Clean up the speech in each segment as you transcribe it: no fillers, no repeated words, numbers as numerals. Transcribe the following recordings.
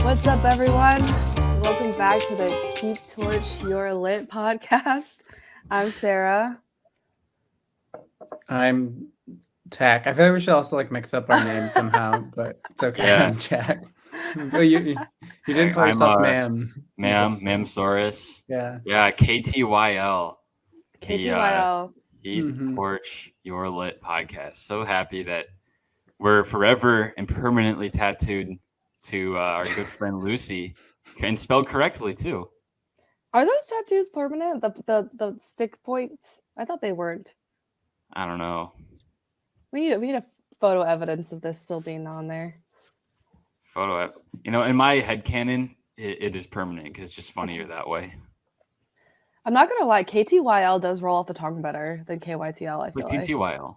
What's up, everyone? Welcome back to the Keep Torch Your Lit podcast. I'm Sarah. I'm Tack. I feel like we should also mix up our names somehow, but it's okay. Yeah. I'm Jack. But you did call I'm, yourself Ma'am. Ma'am-saurus. Yeah. Yeah, KTYL. KTYL. Keep Torch Your Lit podcast. So happy that we're forever and permanently tattooed to our good friend Lucy, and spelled correctly too. Are those tattoos permanent? The stick points? I thought they weren't. I don't know. We need a photo evidence of this still being on there. Photo, in my headcanon, it is permanent because it's just funnier that way. I'm not gonna lie, KTYL does roll off the tongue better than KYTL. I feel like TTYL.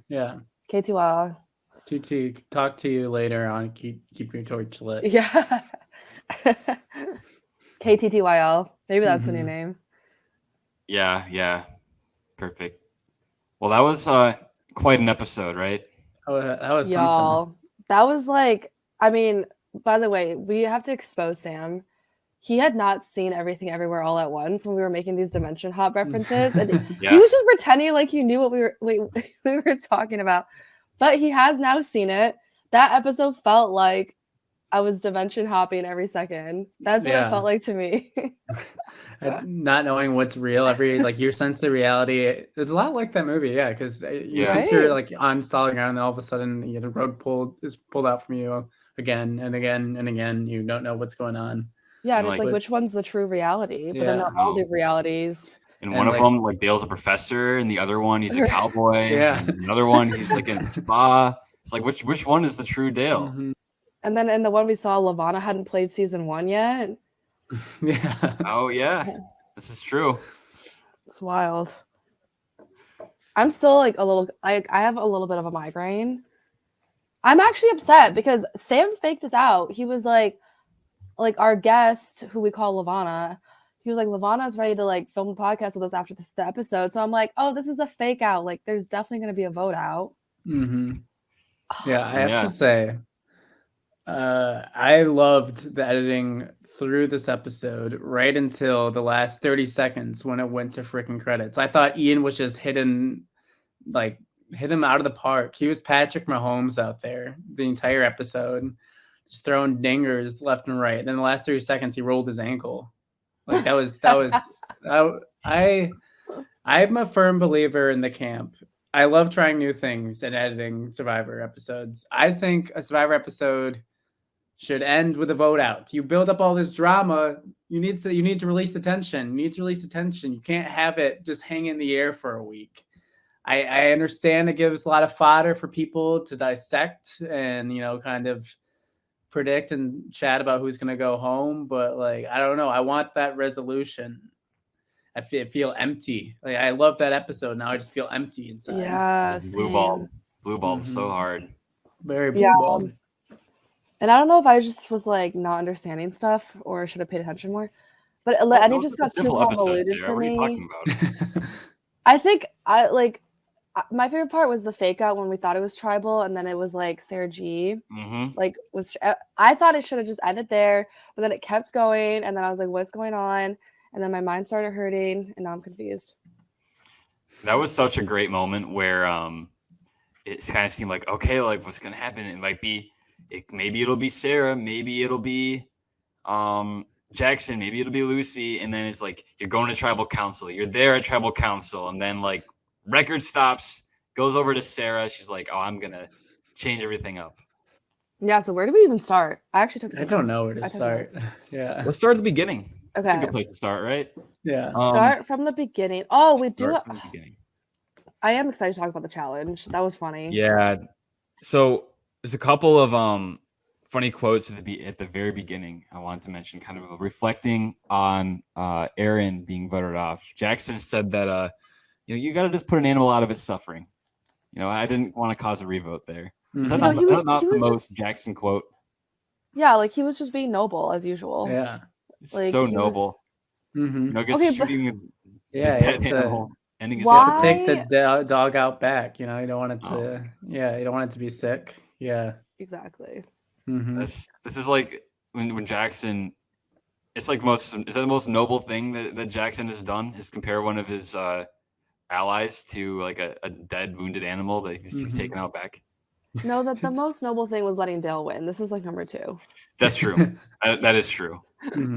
Yeah. KTYL. TT, talk to you later on. Keep your torch lit. Yeah. KTTYL. Maybe that's the new name. Yeah. Perfect. Well, that was quite an episode, right? Oh, that was Y'all, something. that was by the way, we have to expose Sam. He had not seen Everything Everywhere All at Once when we were making these dimension hop references. And he was just pretending like he knew what we were talking about. But he has now seen it. That episode felt like I was dimension hopping every second. That's what it felt like to me. Not knowing what's real, your sense of reality. It's a lot like that movie, because you think you're on solid ground, and all of a sudden the rug is pulled out from you again and again and again. You don't know what's going on. Yeah, and it's like which one's the true reality? But then they're all the realities. And one of them, Dale's a professor, and the other one, he's a cowboy. Yeah. And another one, he's in a spa. It's like, which one is the true Dale? Mm-hmm. And then in the one we saw, Lavana hadn't played season 1 yet. Yeah. Oh, yeah. This is true. It's wild. I'm still I have a little bit of a migraine. I'm actually upset because Sam faked us out. He was like our guest, who we call Lavana, he was like, Lavana's ready to film a podcast with us after the episode. So I'm like, oh, this is a fake out. There's definitely going to be a vote out. Mm-hmm. Yeah, I have to say, I loved the editing through this episode right until the last 30 seconds when it went to freaking credits. I thought Ian was just hit him out of the park. He was Patrick Mahomes out there the entire episode, just throwing dingers left and right. Then the last 30 seconds, he rolled his ankle. I'm a firm believer in the camp. I love trying new things and editing Survivor episodes. I think a Survivor episode should end with a vote out. You build up all this drama. You need to release the tension. You can't have it just hang in the air for a week. I understand it gives a lot of fodder for people to dissect and kind of predict and chat about who's going to go home, but I don't know. I want that resolution. I feel empty. I love that episode. Now I just feel empty inside. Yeah, blue ball so hard. Very blue ball. And I don't know if I just was not understanding stuff or should have paid attention more, but it just got too convoluted for me. What are you talking about? I think my favorite part was the fake out when we thought it was tribal, and then it was Sarah G. Mm-hmm. I thought it should have just ended there, but then it kept going, and then I was like, "What's going on?" And then my mind started hurting, and now I'm confused. That was such a great moment where it kind of seemed like, okay, what's gonna happen? It might be, maybe it'll be Sarah, maybe it'll be Jackson, maybe it'll be Lucy, and then it's you're going to tribal council, you're there at tribal council, and then record stops, goes over to Sarah. She's like, oh, I'm gonna change everything up. Yeah, so where do we even start? I actually took some I don't know where to start. Yeah. Let's start at the beginning. Okay. It's a good place to start, right? Yeah. Start from the beginning. Oh, we do. From the beginning. I am excited to talk about the challenge. That was funny. Yeah. So there's a couple of funny quotes at the very beginning I wanted to mention, kind of reflecting on Aaron being voted off. Jackson said that you got to just put an animal out of its suffering. I didn't want to cause a revote there. Mm-hmm. Is that not the most Jackson quote? Yeah, he was just being noble as usual. Yeah. So noble. Shooting dead animal, ending his you have to take the dog out back. You don't want it to. You don't want it to be sick. Yeah. Exactly. Mm-hmm. This is when Jackson, it's like is that the most noble thing that Jackson has done is compare one of his allies to like a dead, wounded animal that he's taken out back. No, the most noble thing was letting Dale win. This is like number 2. That's true. That is true.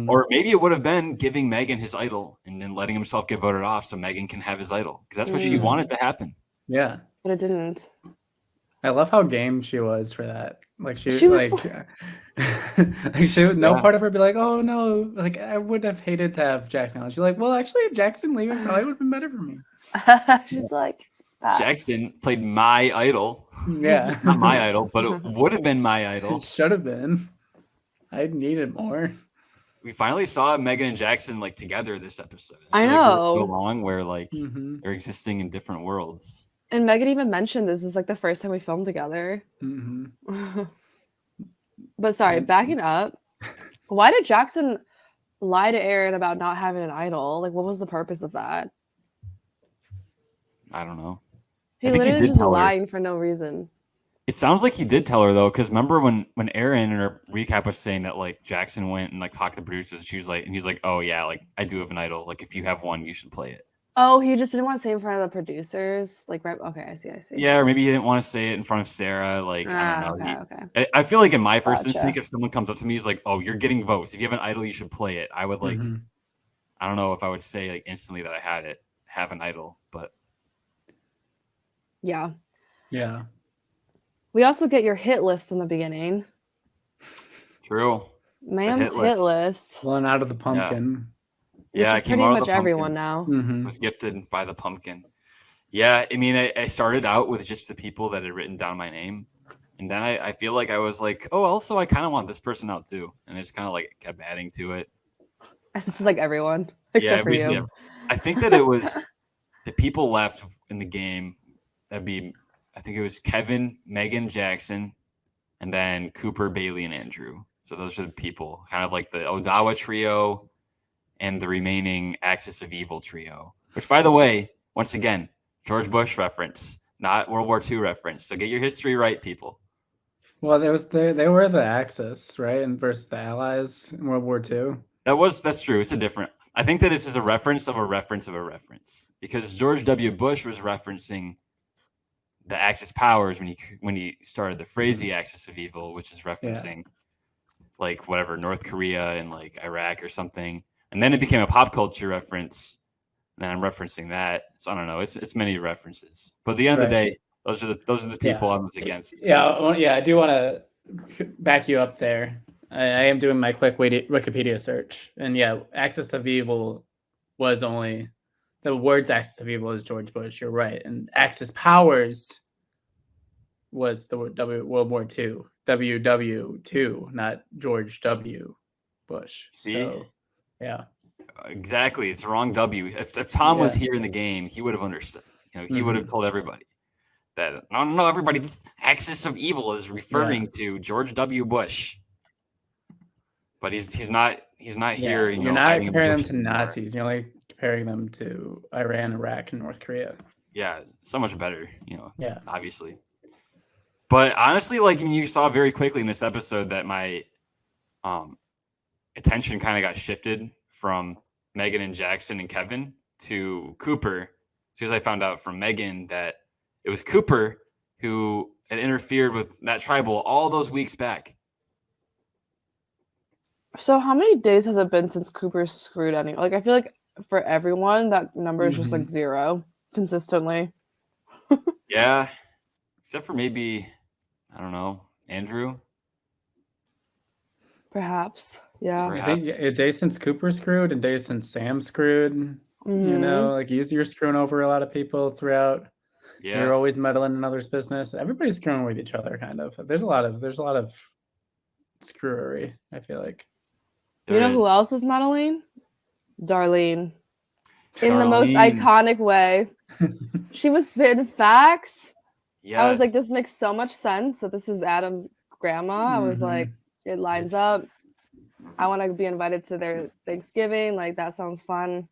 Or maybe it would have been giving Megan his idol and then letting himself get voted off so Megan can have his idol. Because that's what she wanted to happen. Yeah. But it didn't. I love how game she was for that. Like she was like she would, no part of her be like, oh no, like I would have hated to have Jackson on. She's like, well, actually, Jackson leaving probably would have been better for me. She's like, Jackson played my idol. Yeah. Not my idol, but it would have been my idol. It should have been. I needed more. We finally saw Megan and Jackson like together this episode. I know. Like, so long where like they're existing in different worlds. And Megan even mentioned this is like the first time we filmed together. But sorry, backing up. Why did Jackson lie to Aaron about not having an idol? Like, what was the purpose of that? I don't know. He literally just lying for no reason. It sounds like he did tell her though, because remember when Aaron in her recap was saying that like Jackson went and like talked to the producers, she was like, and he's like, oh yeah, like I do have an idol. Like if you have one, you should play it. Oh, he just didn't want to say it in front of the producers. Like, right? Okay, I see. Yeah, or maybe he didn't want to say it in front of Sarah. Like, I don't know. Okay. I feel like in my first instinct, if someone comes up to me, he's like, "Oh, you're getting votes. If you have an idol, you should play it." I would like, I don't know if I would say like instantly that I have an idol, but yeah. We also get your hit list in the beginning. True. Ma'am's hit list. Blown out of the pumpkin. Yeah, pretty much everyone now. Was gifted by the pumpkin. Yeah, I mean, I started out with just the people that had written down my name, and then I feel like I was like, oh, also I kind of want this person out too, and I just kind of like kept adding to it. It's just like everyone except for you. I think that it was the people left in the game. That'd be, I think it was Kevin, Megan, Jackson, and then Cooper, Bailey, and Andrew. So those are the people, kind of like the Ozawa trio. And the remaining Axis of Evil trio, which, by the way, once again, George Bush reference, not World War II reference. So get your history right, people. Well, they were the Axis, right, and versus the Allies in World War II. That's true. It's a different. I think that this is a reference of a reference of a reference because George W. Bush was referencing the Axis powers when he started the phrase the Axis of Evil, which is referencing like whatever North Korea and like Iraq or something. And then it became a pop culture reference. And then I'm referencing that. So I don't know. It's many references. But at the end of the day, those are the people I was against. Yeah, I do want to back you up there. I am doing my quick Wikipedia search. And yeah, Axis of Evil was only the words Axis of Evil is George Bush. You're right. And Axis powers was the World War II. WW2, not George W. Bush. See? So, yeah, exactly. It's the wrong W. If Tom was here in the game, he would have understood. He would have told everybody that no, everybody. This Axis of Evil is referring to George W. Bush, but he's not here. You're not comparing them to Nazis. You're like comparing them to Iran, Iraq, and North Korea. Yeah, so much better. Obviously. But honestly, like you saw very quickly in this episode that my attention kind of got shifted from Megan and Jackson and Kevin to Cooper. As soon as I found out from Megan that it was Cooper who had interfered with that tribal all those weeks back. So how many days has it been since Cooper screwed anyone? Like I feel like for everyone that number is just like 0 consistently. Yeah. Except for maybe, I don't know, Andrew. Perhaps. Yeah. I think a day since Cooper screwed and days since Sam screwed. Like you're screwing over a lot of people throughout. Yeah. You're always meddling in others' business. Everybody's screwing with each other, kind of. There's a lot of screwery, I feel like. You know who else is meddling? Darlene. In the most iconic way. She was spitting facts. Yes. I was like, this makes so much sense that this is Adam's grandma. I was like, it lines up. I want to be invited to their Thanksgiving. Like, that sounds fun.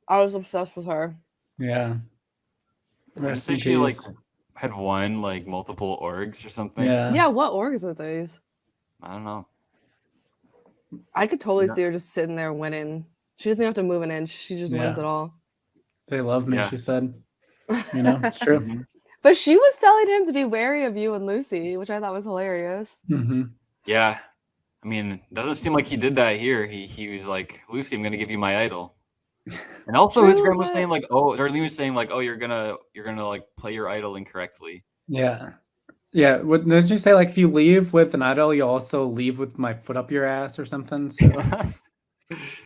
I was obsessed with her. Yeah. I say she like had won like multiple orgs or something. Yeah, what orgs are these? I don't know. I could totally see her just sitting there winning. She doesn't have to move an inch. She just wins it all. They love me, Yeah. she said. You know, it's true. Mhm. But she was telling him to be wary of you and Lucy, which I thought was hilarious. Yeah. I mean, it doesn't seem like he did that here. He was like, Lucy, I'm gonna give you my idol. And also his grandma was saying like, oh, Darlene was saying like, oh, you're gonna like play your idol incorrectly. Yeah. Yeah. What did you say? Like, if you leave with an idol, you also leave with my foot up your ass or something. So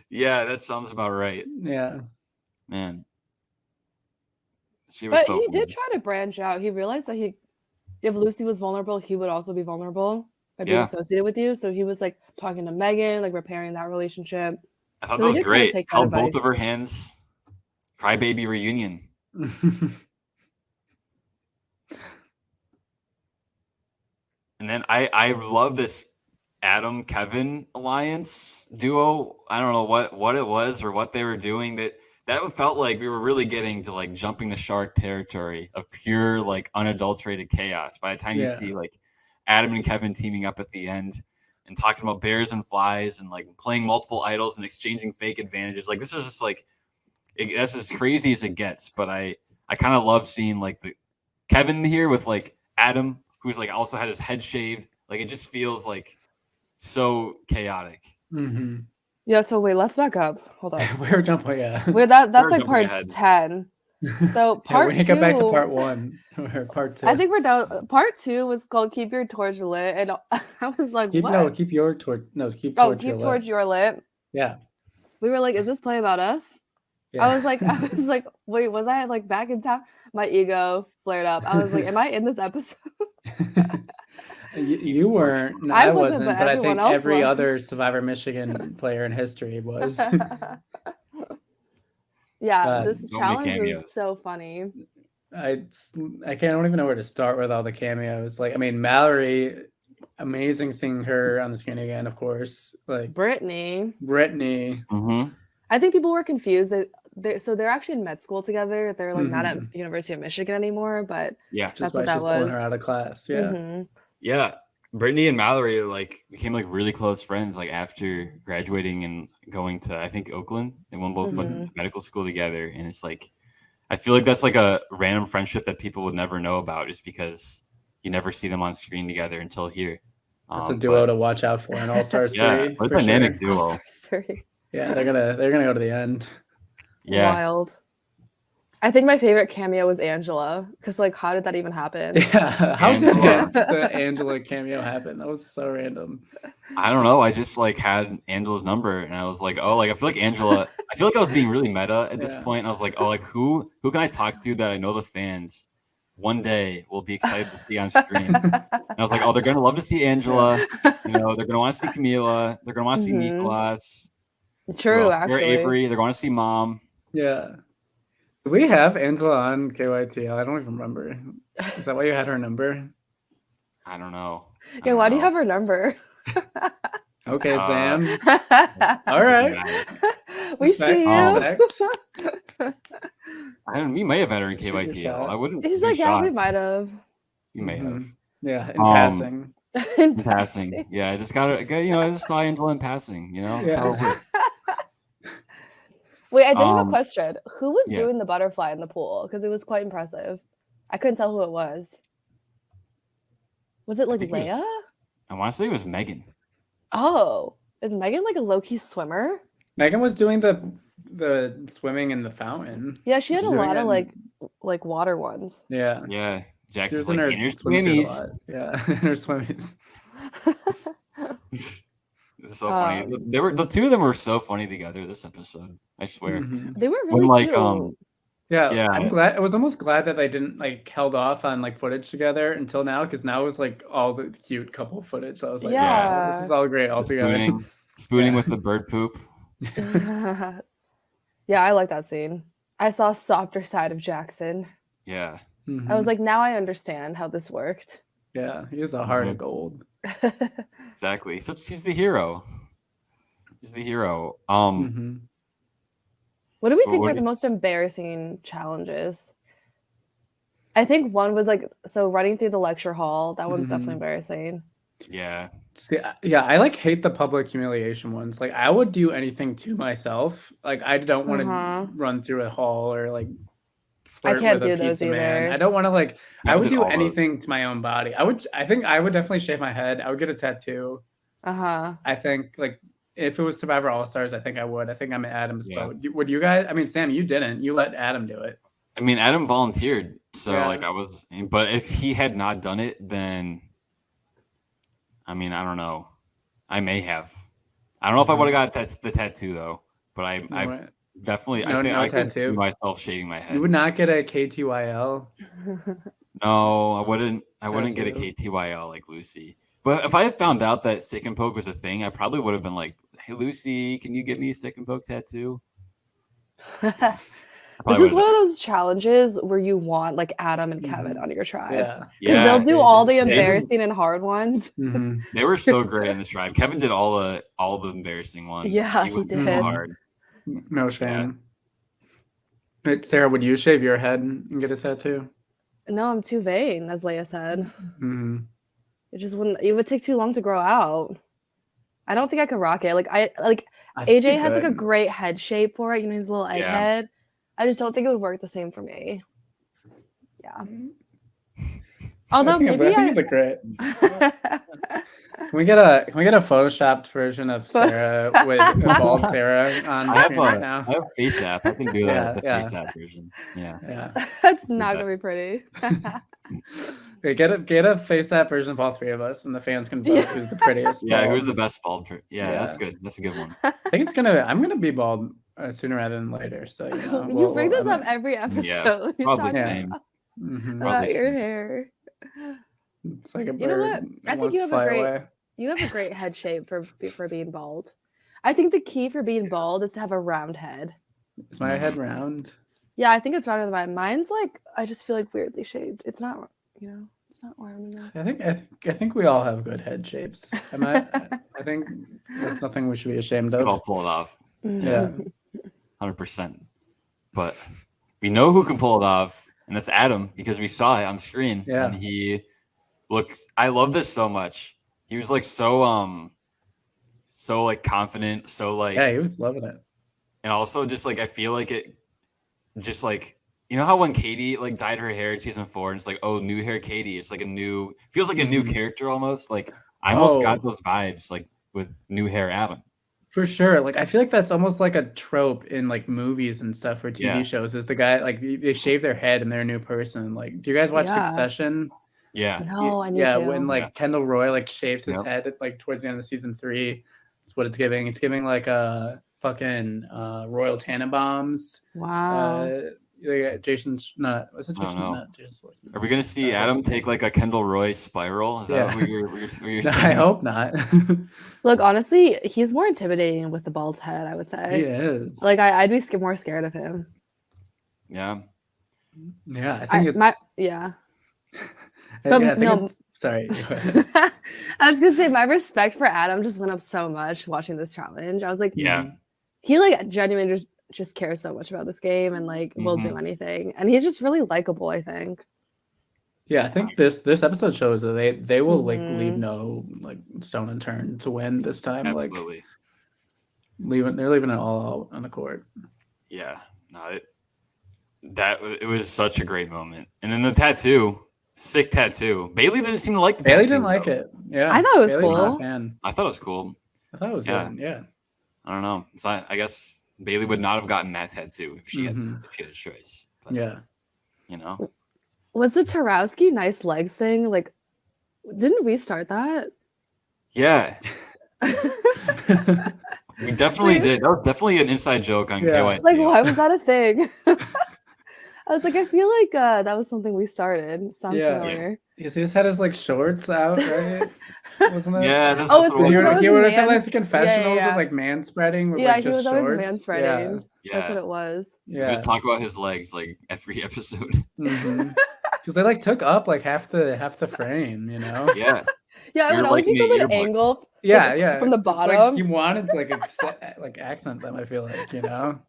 yeah, that sounds about right. Yeah. Man. She was so he funny. did try to branch out. He realized that if Lucy was vulnerable, he would also be vulnerable by being associated with you. So he was like talking to Megan, like repairing that relationship. I thought So that was great. Take Held both of her hands. Crybaby reunion. And then I love this Adam Kevin alliance duo. I don't know what it was or what they were doing. That felt like we were really getting to like jumping the shark territory of pure like unadulterated chaos. By the time you see like Adam and Kevin teaming up at the end and talking about bears and flies and like playing multiple idols and exchanging fake advantages, like this is just like that's as crazy as it gets. But I kind of love seeing like the Kevin here with like Adam, who's like also had his head shaved. Like it just feels like so chaotic. Yeah, so wait, let's back up. Hold on. We're jumping, yeah. That's like part 10. So part we need to get back to part 1 or part 2. I think we're down. Part 2 was called "Keep Your Torch Lit," and I was like, "What?" No, keep your torch. No, keep torch your lit. Yeah. We were like, "Is this play about us?" Yeah. I was like, wait, was I like back in town? My ego flared up. I was like, "Am I in this episode?" You weren't. No, I wasn't. But I think every other Survivor Michigan player in history was. Yeah, this challenge was so funny. I don't even know where to start with all the cameos. Like, I mean, Mallory, amazing seeing her on the screen again, of course. Like Brittany. I think people were confused. They're actually in med school together. They're like not at University of Michigan anymore, but that's what that was. Pulling her out of class. Yeah. Yeah. Brittany and Mallory like became like really close friends like after graduating and going to I think Oakland. They both went to medical school together, and it's like I feel like that's like a random friendship that people would never know about just because you never see them on screen together until here. It's a duo to watch out for in All Stars 3. Yeah, a dynamic duo. All Stars 3. Yeah, they're gonna go to the end. Yeah. Wild. I think my favorite cameo was Angela, because like, how did that even happen? Yeah, how did the Angela cameo happen? That was so random. I don't know. I just like had Angela's number, and I was like, oh, like I feel like Angela. I feel like I was being really meta at this point. And I was like, oh, like who can I talk to that I know the fans one day will be excited to see on screen? And I was like, oh, they're gonna love to see Angela. You know, they're gonna want to see Camila. They're gonna want to see Nicholas. True, actually. Avery. They're going to see Mom. Yeah. Do we have Angela on KTYL? I don't even remember. Is that why you had her number? I don't know. Yeah, why do you have her number? Okay, Sam. All right. We see you. We may have had her in KTYL. I wouldn't. He's like, yeah, we might have. You may have. Yeah, in passing. In passing. Yeah, I just got to, I just saw Angela in passing, Yeah. Wait, I did have a question. Who was doing the butterfly in the pool? Because it was quite impressive. I couldn't tell who it was. Was it like Leia? I want to say it was Megan. Oh, is Megan like a low-key swimmer? Megan was doing the swimming in the fountain. Yeah, she had a lot of like water ones. Yeah. Yeah. Jackson's in like, her in her swimmies. Yeah, in her swimmies. It's so funny. The two of them were so funny together this episode. I swear. They were really cute. Yeah, I'm glad. I was almost glad that they didn't like held off on like footage together until now, because now it was like all the cute couple footage. So I was like, yeah, this is all great all together. Spooning with the bird poop. Yeah, I like that scene. I saw a softer side of Jackson. Yeah. I was like, now I understand how this worked. Yeah, he has a heart of gold. Exactly. He's the hero. He's the hero. What do we think were the most embarrassing challenges? I think one was like, so running through the lecture hall. That one's definitely embarrassing. Yeah. See, yeah, I like hate the public humiliation ones. Like I would do anything to myself. Like I don't want to run through a hall or like I flirt can't with a do those pizza man. either. I don't want to like. I Kevin would did do all those. anything to my own body. I think I would definitely shave my head. I would get a tattoo. I think like if it was Survivor All Stars, I think I would. I think I'm in Adam's boat. Would you guys? I mean, Sam, you didn't. You let Adam do it. I mean, Adam volunteered, so like I was. But if he had not done it, then I mean, I don't know. I may have. I don't know if I would have got the tattoo though. But I definitely. I think I could see myself shaving my head. You would not get a KTYL. No, I wouldn't. I wouldn't get a KTYL like Lucy. But if I had found out that stick and poke was a thing, I probably would have been like, "Hey, Lucy, can you get me a stick and poke tattoo?" This is one of those challenges where you want like Adam and Kevin on your tribe. Yeah, because they'll do all the embarrassing and hard ones. They were so great in the tribe. Kevin did all the embarrassing ones. Yeah, he did. Hard. No shame. Wait, Sarah, would you shave your head and get a tattoo? No, I'm too vain, as Leia said. It just wouldn't. It would take too long to grow out. I don't think I could rock it. Like AJ has like a great head shape for it. You know, his little egg head. I just don't think it would work the same for me. Yeah. Although maybe I think it'd look great. Can we get a photoshopped version of Sarah with bald Sarah on screen right now? I have FaceApp. I can do that. The FaceApp version. Yeah. That's not gonna be pretty. Okay, get a FaceApp version of all three of us, and the fans can vote who's the prettiest. Yeah, who's the best bald? That's good. That's a good one. I think I'm gonna be bald sooner rather than later. So you bring this up every episode. Yeah, probably same. About your hair. It's like a bird. You know what? I think you have a great head shape for being bald. I think the key for being bald is to have a round head. Is my head round? Yeah, I think it's rounder than mine. Mine's like I just feel like weirdly shaped. It's not, it's not round enough. I think we all have good head shapes. I think that's nothing we should be ashamed of. We all pull it off. Yeah, 100%. But we know who can pull it off, and that's Adam because we saw it on screen. Yeah, and he looks. I love this so much. He was like so like confident, so like he was loving it, and also just like I feel like it, just like you know how when Katie like dyed her hair in season 4, and it's like new hair Katie. It's like feels like a new character almost. Like I almost got those vibes like with new hair Adam. For sure. Like I feel like that's almost like a trope in like movies and stuff or TV shows is the guy like they shave their head and they're a new person. Like do you guys watch Succession? Yeah. No, I need to. When like Kendall Roy like shaves his head at, like towards the end of season 3. That's what it's giving. It's giving like a fucking Royal Tannenbaums. Wow. Jason Schwartzman. Are we gonna see Adam take like a Kendall Roy spiral? Is that what you're saying? I hope not. Look, honestly, he's more intimidating with the bald head, I would say. He is. Like I'd be more scared of him. Yeah. Yeah, I think sorry. I was gonna say my respect for Adam just went up so much watching this challenge. I was like, he like genuinely just cares so much about this game and like will do anything, and he's just really likable, I think. Yeah, I think this episode shows that they will like leave no like stone unturned to win this time. Absolutely. Like they're leaving it all out on the court. Yeah, no, it was such a great moment. And then the tattoo, sick tattoo. Bailey didn't seem to like the tattoo. Bailey didn't like it. Yeah, I thought it was Bailey's cool. Not a fan. I thought it was cool. I thought it was good. Yeah. I don't know. So I guess Bailey would not have gotten that tattoo if she had a choice. But, you know. Was the Tarowski nice legs thing like? Didn't we start that? Yeah. We definitely did. That was definitely an inside joke on KTYL. Like, why was that a thing? I was like, I feel like that was something we started. Sounds familiar. Yeah, so he just had his like shorts out, right? Wasn't it? Yeah, that's he would have like confessionals with like man spreading. With, like, he was always shorts. man spreading. Yeah. That's what it was. Yeah. He just talk about his legs like every episode. Because they like took up like half the frame, you know? Yeah. Yeah, I would always be from an angle. From the bottom. Like, he wanted to like accent them, I feel like, you know?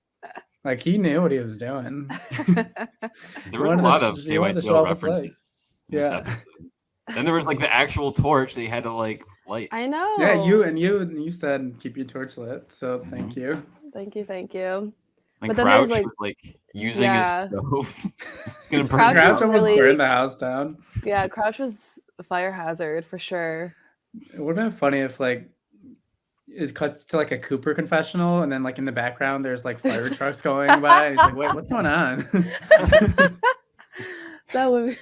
Like he knew what he was doing. There were a lot of KTYL references. Yeah. Then there was like the actual torch they had to like light. I know. Yeah, you said keep your torch lit, so thank you. Thank you. And But then Crouch there's was like using his stove. Gonna burn Crouch the was house. almost really- burned the house down. Yeah, Crouch was a fire hazard for sure. It would have been funny if like it cuts to like a Cooper confessional, and then like in the background there's like fire trucks going by, and he's like, "Wait, what's going on?" That would be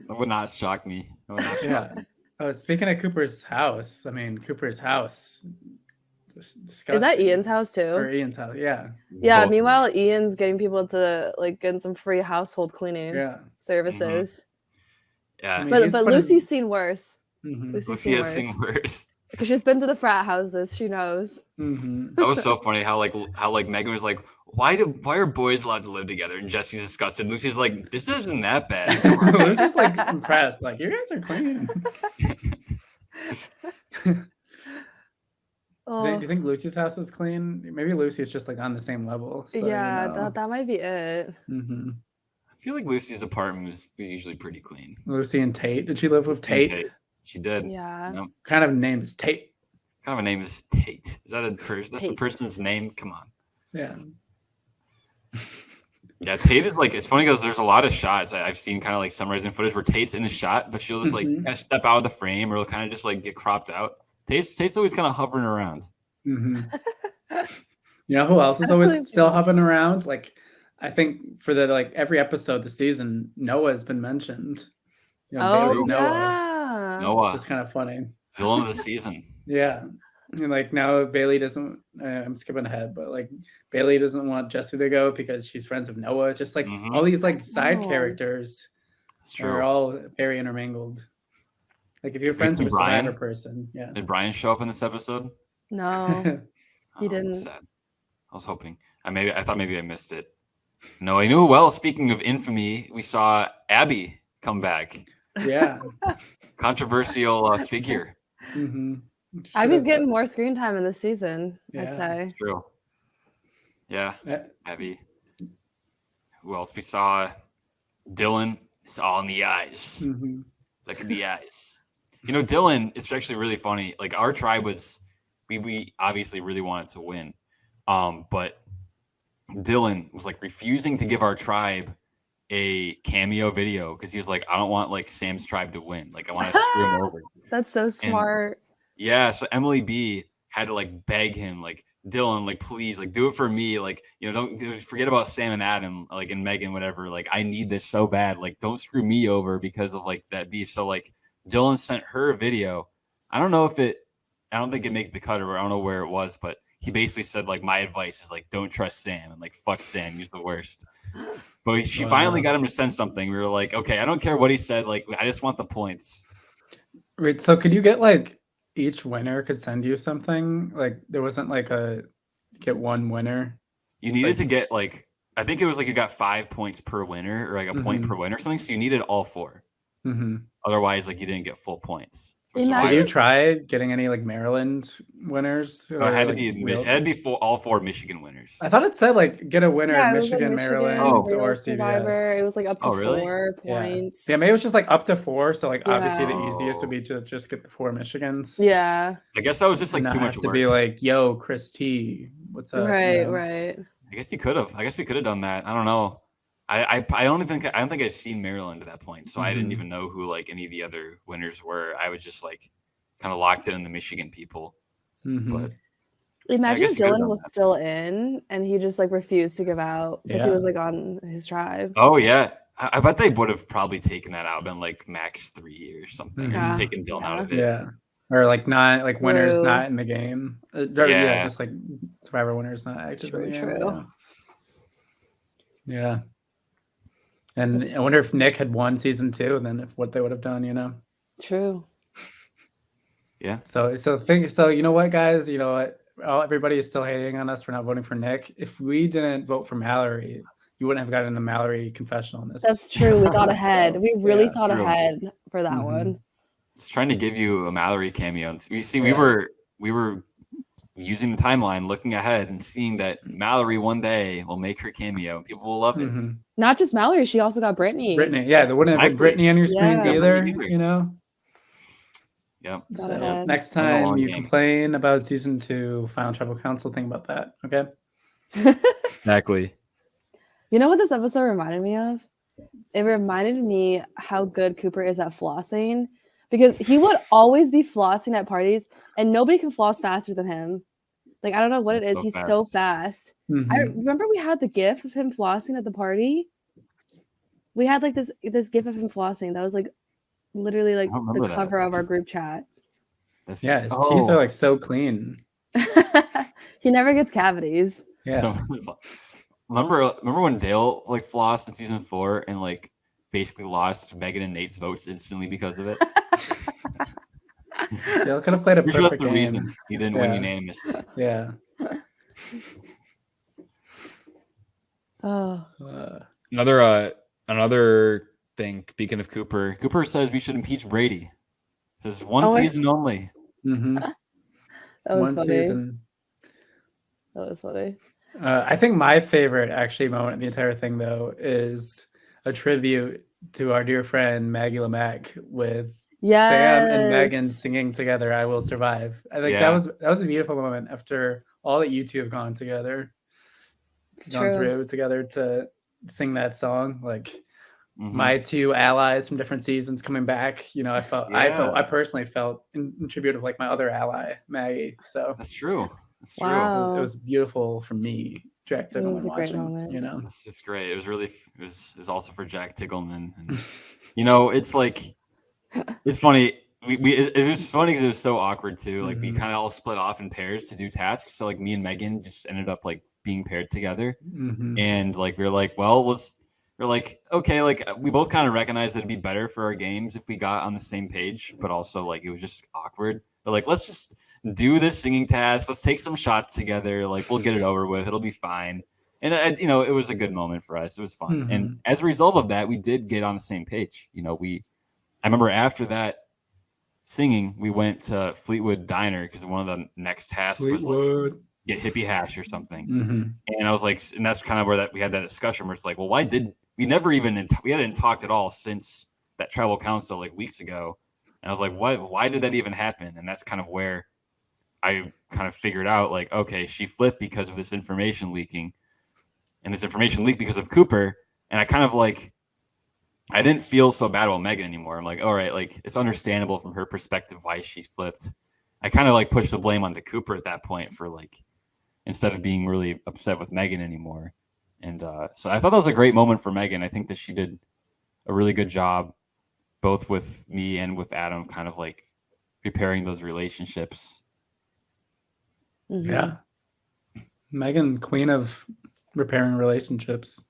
That would not shock me. That would not shock Yeah. me. Oh, speaking of Cooper's house, I mean Cooper's house. Disgusting. Is that Ian's house Or too? Ian's house? Yeah. Yeah. Both. Meanwhile, Ian's getting people to like get some free household cleaning Yeah. services. Yeah. I mean, But he's but putting- Lucy's seen worse. Mhm. Lucy's Lucy seen has worse seen worse. because she's been to the frat houses. She knows. Mhm. That was so funny how Megan was like, why are boys allowed to live together? And Jesse's disgusted. Lucy's like, this isn't that bad. Lucy's like impressed. Like, you guys are clean. Oh, Do you think Lucy's house is clean? Maybe Lucy's just like on the same level. So, yeah, you know. that might be it. Mhm. I feel like Lucy's apartment was usually pretty clean. Lucy and Tate. Did she live with Tate? She did. Yeah. No, Kind of name is Tate. kind of a name is Tate. Is that a person? That's a Tate. person's name? Come on. Yeah. Yeah, Tate is like, it's funny because there's a lot of shots I've seen kind of like summarizing footage where Tate's in the shot, but she'll just like Mhm. kind of step out of the frame or it'll kind of just like get cropped out. Tate's always kind of hovering around. hmm You know who else is always still hovering around? Like, I think for the like every episode this season, Noah's been mentioned. You know, Oh Bailey's Noah. yeah. Noah, Just kind of funny. villain of the season. Yeah. And like now Bailey doesn't, I'm skipping ahead, but like Bailey doesn't want Jesse to go because she's friends with Noah. Just like Mhm. all these like side Oh. characters It's are true. all very intermingled. Like if you're Have you friends seen with a Survivor Brian? person, yeah. Did Brian show up in this episode? No. He Oh, didn't. sad. I was hoping. I thought maybe I missed it. No, I knew. Well, speaking of infamy, we saw Abby come back. Yeah. Controversial figure. hmm Abby's getting more screen time in this season, I'd Yeah. say. It's true. Yeah, Yeah. Abby. Who else? We saw Dylan. It's all in the eyes. hmm Like in the eyes. You know, Dylan, it's actually really funny. Like our tribe was, we obviously really wanted to win. But Dylan was like refusing to give our tribe a cameo video because he was like, I don't want like Sam's tribe to win. Like I want to screw him over. That's so smart. Yeah, so Emily B had to like beg him, like Dylan, like please, like do it for me, like don't forget about Sam and Adam, like and Megan, whatever. Like I need this so bad, like don't screw me over because of like that beef. So like Dylan sent her a video. I don't think it made the cut or I don't know where it was, but he basically said like my advice is like don't trust Sam and like fuck Sam, he's the worst. But she finally got him to send something. We were like, okay, I don't care what he said, like I just want the points. Wait, so could you get like each winner could send you something? Like there wasn't like a get one winner. You needed to get like, I think it was like you got 5 points per winner or like a point Mhm. per winner or something. So you needed all 4. Mm-hmm. Otherwise, like you didn't get full points. For Imagine- Did Survivor. you try getting any like Maryland winners? No, it had to like, be real- it had to be all 4 Michigan winners. I thought it said like get a winner Yeah, in it was, like, Michigan, Maryland, Oh. Real or Survivor. CBS. It was like up to Oh, really? 4 Yeah. points. Yeah, maybe it was just like up to 4. So like obviously Yeah. the easiest would be to just get the 4 Michigans. Yeah. I guess that was just like and not too much have to work. be like, yo, Chris T, what's up? Right, you know? right. I guess you could have. I guess we could have done that. I don't know. I don't think I'd seen Maryland at that point, so I didn't Mhm. even know who like any of the other winners were. I was just like kind of locked in the Michigan people. Mhm. But Imagine guess if you could've Dylan done was that. still in and he just like refused to give out because he Yeah. was like on his tribe. oh yeah, I bet they would have probably taken that out, been like max 3 or something, or Mhm. just Yeah, taken Dylan out yeah. of it. Yeah. Or like not like winners True. not in the game. Or, yeah, Yeah. just like Survivor winners not active in the game. True. Yeah. And I wonder if Nick had won season 2, then if what they would have done, you know. True. Yeah. So you know what, guys? You know what? Everybody is still hating on us for not voting for Nick. If we didn't vote for Mallory, you wouldn't have gotten the Mallory confessional in this. That's true. We thought So, ahead. We really yeah. thought True. ahead for that Mhm. one. It's trying to give you a Mallory cameo. We see Yeah. we were using the timeline, looking ahead, and seeing that Mallory one day will make her cameo, and people will love it. Not just Mallory, she also got Brittany. Yeah, there wouldn't have been Brittany on your screens either. You know. Yep. So next time you complain about season 2 Final Tribal Council, think about that. Okay. Exactly. You know what this episode reminded me of? It reminded me how good Cooper is at flossing, because he would always be flossing at parties, and nobody can floss faster than him. Like, I don't know what it is. He's so fast. I remember we had the gif of him flossing at the party. We had like this gif of him flossing that was like literally like the cover of our group chat. His teeth are like so clean. He never gets cavities. Yeah. So, remember when Dale like flossed in season 4 and like basically lost Megan and Nate's votes instantly because of it? Dale could have played a perfect game. Reason he didn't win unanimously. Yeah. Another thing. Speaking of Cooper says we should impeach Brady. Says one season only. That was one funny. Season. That was funny. I think my favorite actually moment in the entire thing though is a tribute to our dear friend Maggie Lamack with Sam and Megan singing together "I Will Survive." I think that was a beautiful moment after all that you two have gone together, through together to sing that song. Like my two allies from different seasons coming back. You know, I personally felt in tribute of like my other ally Maggie. So that's true. Wow. It was beautiful for me, Jack Tiggleman watching. You know, it's great. It was also for Jack Tiggleman. And, you know, it's like it's funny. It was funny because it was so awkward too. Like we kind of all split off in pairs to do tasks. So like me and Megan just ended up like being paired together, and like we were like, well, we're like, okay, like we both kind of recognized that it'd be better for our games if we got on the same page, but also like it was just awkward. But like, let's just do this singing task. Let's take some shots together. Like we'll get it over with. It'll be fine. And you know, it was a good moment for us. It was fun. And as a result of that, we did get on the same page. You know, I remember after that singing, we went to Fleetwood Diner because one of the next tasks was like get hippie hash or something. And I was like, and that's kind of where we had that discussion where it's like, well, why did we never even we hadn't talked at all since that tribal council like weeks ago. And I was like, why did that even happen? And that's kind of where I kind of figured out like, okay, she flipped because of this information leaking, and this information leaked because of Cooper. And I kind of like, I didn't feel so bad about Megan anymore. I'm like, all right, like it's understandable from her perspective why she flipped. I kind of like pushed the blame onto Cooper at that point for like, instead of being really upset with Megan anymore. And so I thought that was a great moment for Megan. I think that she did a really good job, both with me and with Adam, kind of like repairing those relationships. Yeah. Megan, queen of repairing relationships.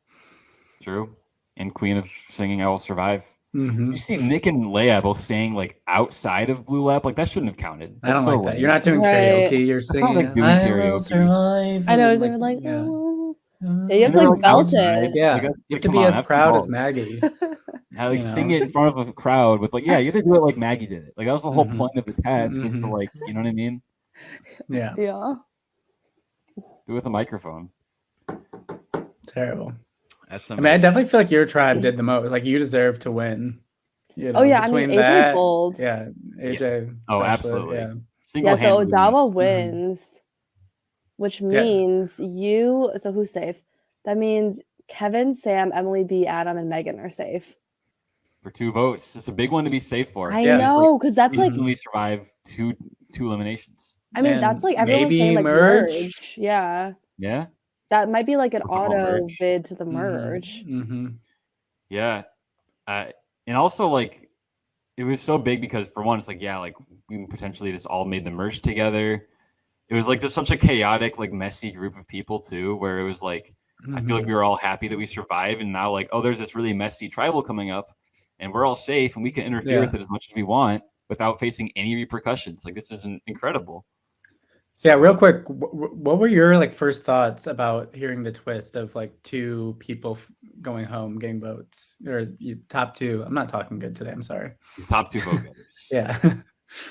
True. And queen of singing "I Will Survive." Did you see Nick and Leia both saying like outside of Blue Lab? Like that shouldn't have counted. That's I don't like that. You're not doing karaoke. You're singing like doing karaoke. Will survive. I know they're like, oh. Yeah, you have to like belt it. Yeah, like, you have to be as proud as Maggie. Sing it in front of a crowd with like, you have to do it like Maggie did it. Like that was the whole point of the task, was to like, you know what I mean? Yeah. Yeah. Do it with a microphone. Terrible. I mean, I definitely feel like your tribe did the most. Like you deserve to win. You know, I mean, AJ pulled. Yeah, AJ. Yeah. Oh, absolutely. Yeah. So Odawa wins, which means so who's safe? That means Kevin, Sam, Emily B, Adam, and Megan are safe. For 2 votes. It's a big one to be safe for. I know, because that's like we survive two eliminations. I mean, that's like everyone's saying like merge. Yeah. Yeah. That might be like an auto bid to the merge. Yeah. And also like it was so big because for one, it's like, like we potentially just all made the merge together. It was like there's such a chaotic, like messy group of people too, where it was like, I feel like we were all happy that we survived. And now like, oh, there's this really messy tribal coming up and we're all safe and we can interfere with it as much as we want without facing any repercussions. Like this is incredible. So, yeah, real quick, what were your like first thoughts about hearing the twist of like 2 people going home getting votes, or top 2? I'm not talking good today. I'm sorry. The top 2 vote getters. Yeah.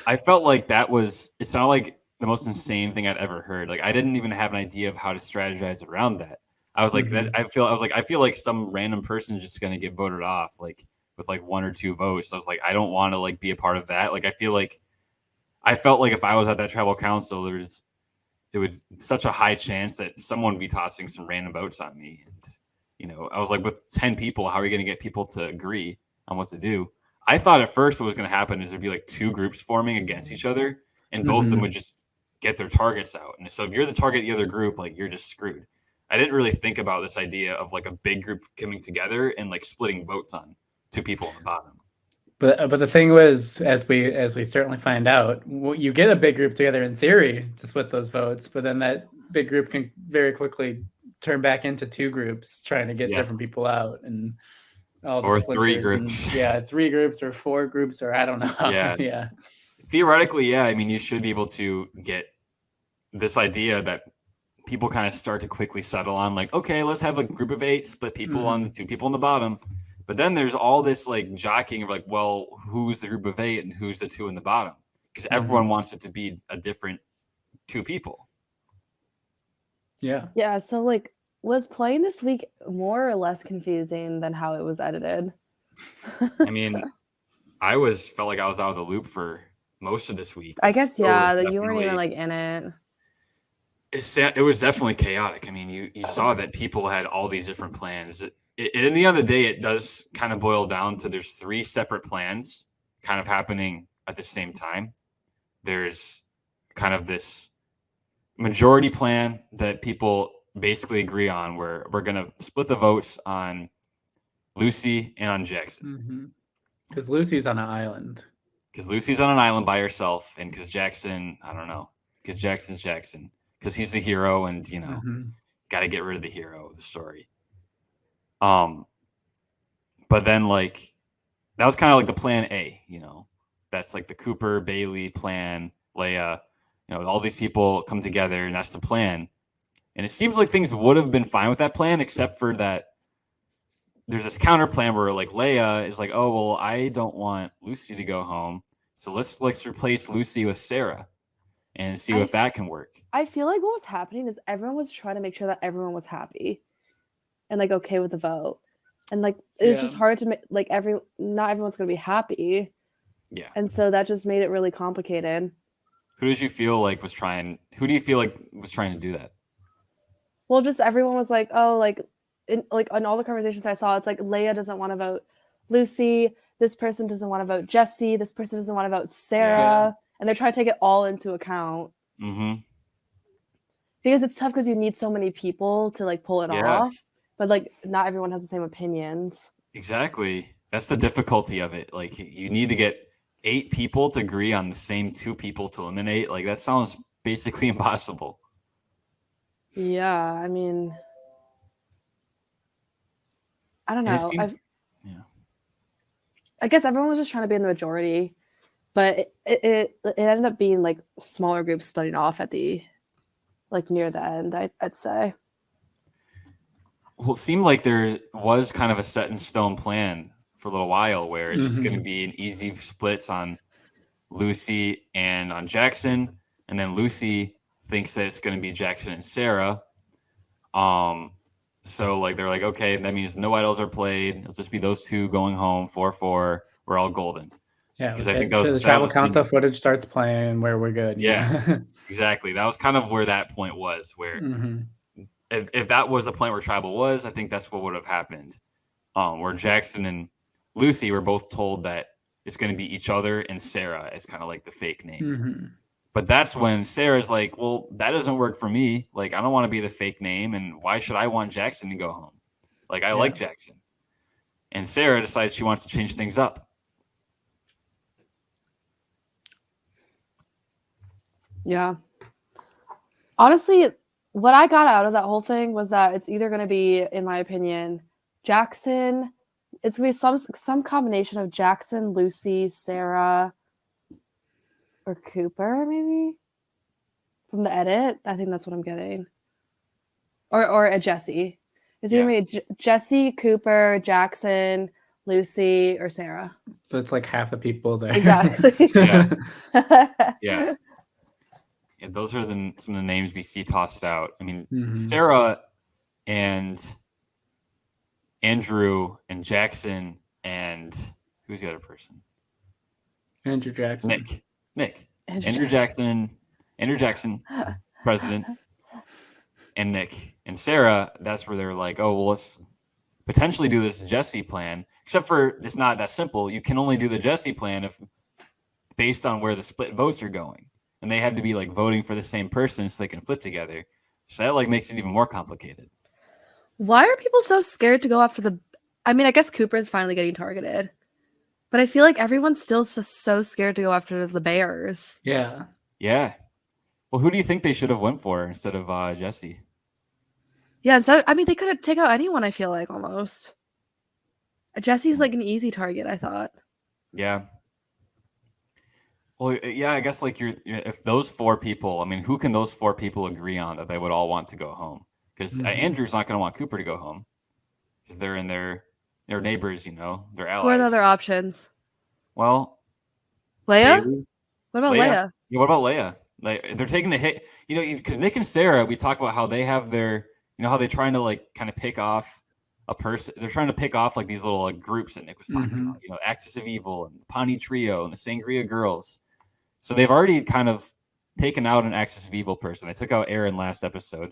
I felt like it sounded like the most insane thing I'd ever heard. Like I didn't even have an idea of how to strategize around that. I was like, I feel like some random person is just gonna get voted off, like with like 1 or 2 votes. So I was like, I don't want to like be a part of that. Like I felt like if I was at that tribal council, it was such a high chance that someone would be tossing some random votes on me. And I was like, with 10 people, how are you going to get people to agree on what to do? I thought at first what was going to happen is there'd be like 2 groups forming against each other, and both of them would just get their targets out. And so if you're the target of the other group, like you're just screwed. I didn't really think about this idea of like a big group coming together and like splitting votes on 2 people on the bottom. But the thing was, as we certainly find out, you get a big group together in theory to split those votes, but then that big group can very quickly turn back into 2 groups trying to get different people out, and all the or 3 groups. And, 3 groups or 4 groups, or I don't know. Yeah. Theoretically, yeah. I mean, you should be able to get this idea that people kind of start to quickly settle on, like, okay, let's have a group of 8, split people on the 2 people on the bottom. But then there's all this like jockeying of like, well, who's the group of 8 and who's the 2 in the bottom? Because everyone wants it to be a different 2 people. Yeah. Yeah. So like, was playing this week more or less confusing than how it was edited? I mean, I felt like I was out of the loop for most of this week. I guess, yeah, that you weren't even like in it. It was definitely chaotic. I mean, you saw that people had all these different plans. In the end of the day, it does kind of boil down to there's 3 separate plans kind of happening at the same time. There's kind of this majority plan that people basically agree on, where we're going to split the votes on Lucy and on Jackson. Because Lucy's on an island. Because Lucy's on an island by herself, and because Jackson, I don't know, because Jackson's Jackson, because he's the hero, and got to get rid of the hero of the story. But then like that was kind of like the plan A, that's like the Cooper, Bailey plan, Leia, all these people come together and that's the plan. And it seems like things would have been fine with that plan, except for that there's this counter plan where like Leia is like, oh, well, I don't want Lucy to go home. So let's replace Lucy with Sarah and see if that can work. I feel like what was happening is everyone was trying to make sure that everyone was happy and like okay with the vote. And like it's just hard to make like not everyone's gonna be happy. Yeah. And so that just made it really complicated. Who do you feel like was trying to do that? Well, just everyone was like, oh, like in all the conversations I saw, it's like Leia doesn't want to vote Lucy, this person doesn't want to vote Jesse, this person doesn't want to vote Sarah, and they're trying to take it all into account. Because it's tough because you need so many people to like pull it off. But like not everyone has the same opinions. Exactly. That's the difficulty of it. Like you need to get 8 people to agree on the same 2 people to eliminate. Like that sounds basically impossible. Yeah, I mean, I don't know. I guess everyone was just trying to be in the majority, but it ended up being like smaller groups splitting off at the like near the end. I'd say. Well, it seemed like there was kind of a set in stone plan for a little while where it's just going to be an easy splits on Lucy and on Jackson. And then Lucy thinks that it's going to be Jackson and Sarah. So like, they're like, okay, that means no idols are played. It'll just be those 2 going home 4-4. We're all golden. Yeah. Because I think the tribal council footage starts playing where we're good. Yeah, exactly. That was kind of where that point was where, if that was the point where tribal was, I think that's what would have happened. Where Jackson and Lucy were both told that it's going to be each other and Sarah as kind of like the fake name. But that's when Sarah's like, well, that doesn't work for me. Like, I don't want to be the fake name. And why should I want Jackson to go home? Like, I like Jackson. And Sarah decides she wants to change things up. Yeah. Honestly, what I got out of that whole thing was that it's either going to be, in my opinion, Jackson. It's going to be some combination of Jackson, Lucy, Sarah, or Cooper, maybe from the edit. I think that's what I'm getting. Or a Jesse. It's either going to be Jesse, Cooper, Jackson, Lucy, or Sarah. So it's like half the people there. Exactly. Yeah. those are some of the names we see tossed out. I mean, Mhm. Sarah and Andrew and Jackson and who's the other person? Andrew Jackson. Nick. Andrew Jackson, president, and Nick and Sarah. That's where they're like, oh, well, let's potentially do this Jesse plan. Except for it's not that simple. You can only do the Jesse plan if based on where the split votes are going, and they have to be like voting for the same person so they can flip together. So that like makes it even more complicated. Why are people so scared to go after the? I mean, I guess Cooper is finally getting targeted, but I feel like everyone's still so scared to go after the Bears. Yeah. Yeah. Well, who do you think they should have went for instead of Jesse? Yeah, I mean, they could have taken out anyone. I feel like almost. Jesse's like an easy target. I thought. Yeah. Well, yeah, I guess like if those 4 people, I mean, who can those 4 people agree on that they would all want to go home? Because Andrew's not going to want Cooper to go home because they're in their neighbors, you know, their allies. Who are the other options? Well, Leia. Bailey. What about Leia? Yeah, what about Leia? Like they're taking the hit, you know, because Nick and Sarah, we talk about how they have their, you know, how they're trying to like kind of pick off a person. They're trying to pick off like these little like groups that Nick was talking about, you know, Axis of Evil and the Pawnee Trio and the Sangria Girls. So they've already kind of taken out an Axis of Evil person. They took out Aaron last episode.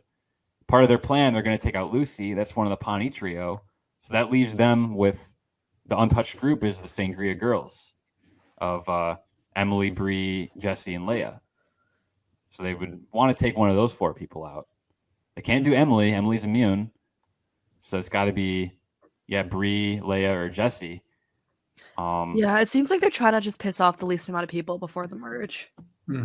Part of their plan, they're going to take out Lucy. That's one of the Pawnee Trio. So that leaves them with the untouched group is the Sangria Girls of Emily, Bree, Jesse, and Leia. So they would want to take one of those 4 people out. They can't do Emily. Emily's immune. So it's got to be, Bree, Leia, or Jesse. Yeah, it seems like they're trying to just piss off the least amount of people before the merge.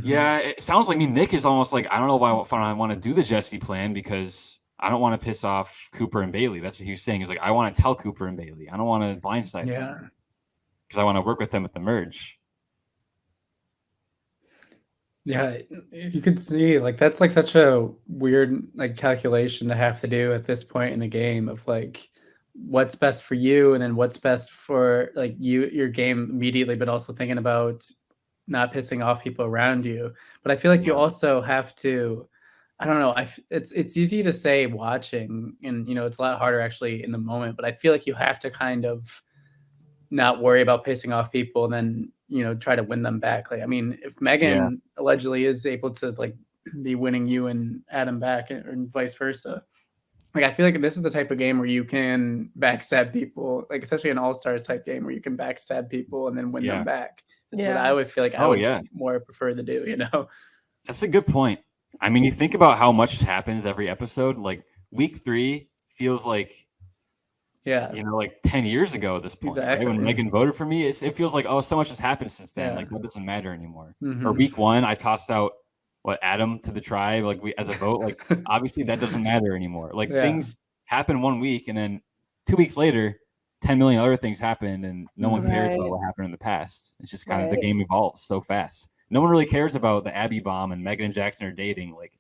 Yeah, it sounds like Nick is almost like, I don't know why I want to do the Jesse plan because I don't want to piss off Cooper and Bailey. That's what he was saying. He's like, I want to tell Cooper and Bailey. I don't want to blindside them because I want to work with them at the merge. Yeah, you could see like that's like such a weird like calculation to have to do at this point in the game of like what's best for you and then what's best for like your game immediately, but also thinking about not pissing off people around you. But I feel like you also have to, I don't know, it's easy to say watching and you know it's a lot harder actually in the moment, but I feel like you have to kind of not worry about pissing off people and then you know try to win them back. Like I mean, if Megan allegedly is able to like be winning you and Adam back and vice versa, like I feel like this is the type of game where you can backstab people, like especially an all-stars type game where you can backstab people and then win them back. That's what I would feel like I would more prefer to do, you know. That's a good point. I mean, you think about how much happens every episode. Like week 3 feels like, you know, like 10 years ago at this point, right? When Megan voted for me, it feels like, oh, so much has happened since then. Like that doesn't matter anymore. Or week 1, I tossed out Adam to the tribe, like we as a vote. Like obviously that doesn't matter anymore. Like things happen 1 week, and then 2 weeks later, 10 million other things happened, and no one cares about what happened in the past. It's just kind of the game evolves so fast. No one really cares about the Abby bomb and Megan and Jackson are dating. Like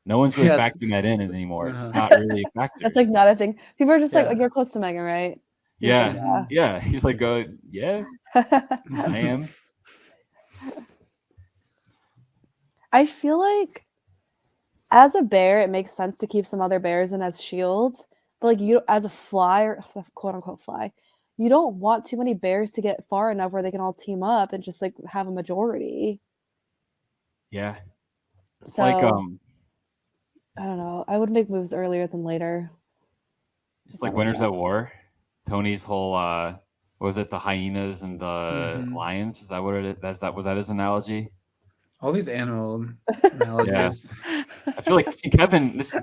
no one's really factoring that in anymore. It's not really a factor. That's like not a thing. People are just like, you're close to Megan, right? Yeah. He's like, yeah, I am. I feel like as a bear, it makes sense to keep some other bears in as shields. But like you, as a fly or quote unquote fly, you don't want too many bears to get far enough where they can all team up and just like have a majority. Yeah. It's so, like I don't know. I would make moves earlier than later. It's like Winners at War. Tony's whole what was it, the hyenas and the lions? Is that what it is? Was that his analogy? All these animal analogies. I feel like Kevin, this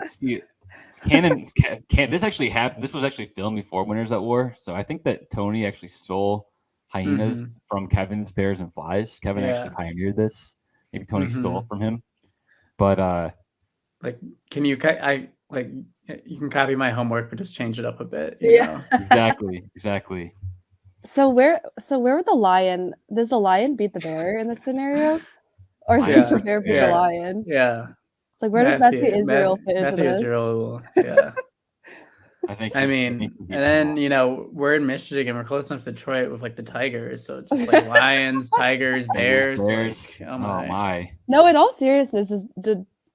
actually happened. This was actually filmed before Winners at War, so I think that Tony actually stole hyenas from Kevin's Bears and Flies. Kevin actually pioneered this. Maybe Tony stole it from him, but like, can you? You can copy my homework, but just change it up a bit. You know? Exactly. So where would the lion? Does the lion beat the bear in this scenario, or does the bear beat the lion? Yeah. Like where does Matthew Israel fit into this? Israel, yeah. I think. I mean, and then we're in Michigan. We're close enough to Detroit with like the Tigers, so it's just like lions, tigers, bears. Bears. Like, oh my. No, in all seriousness,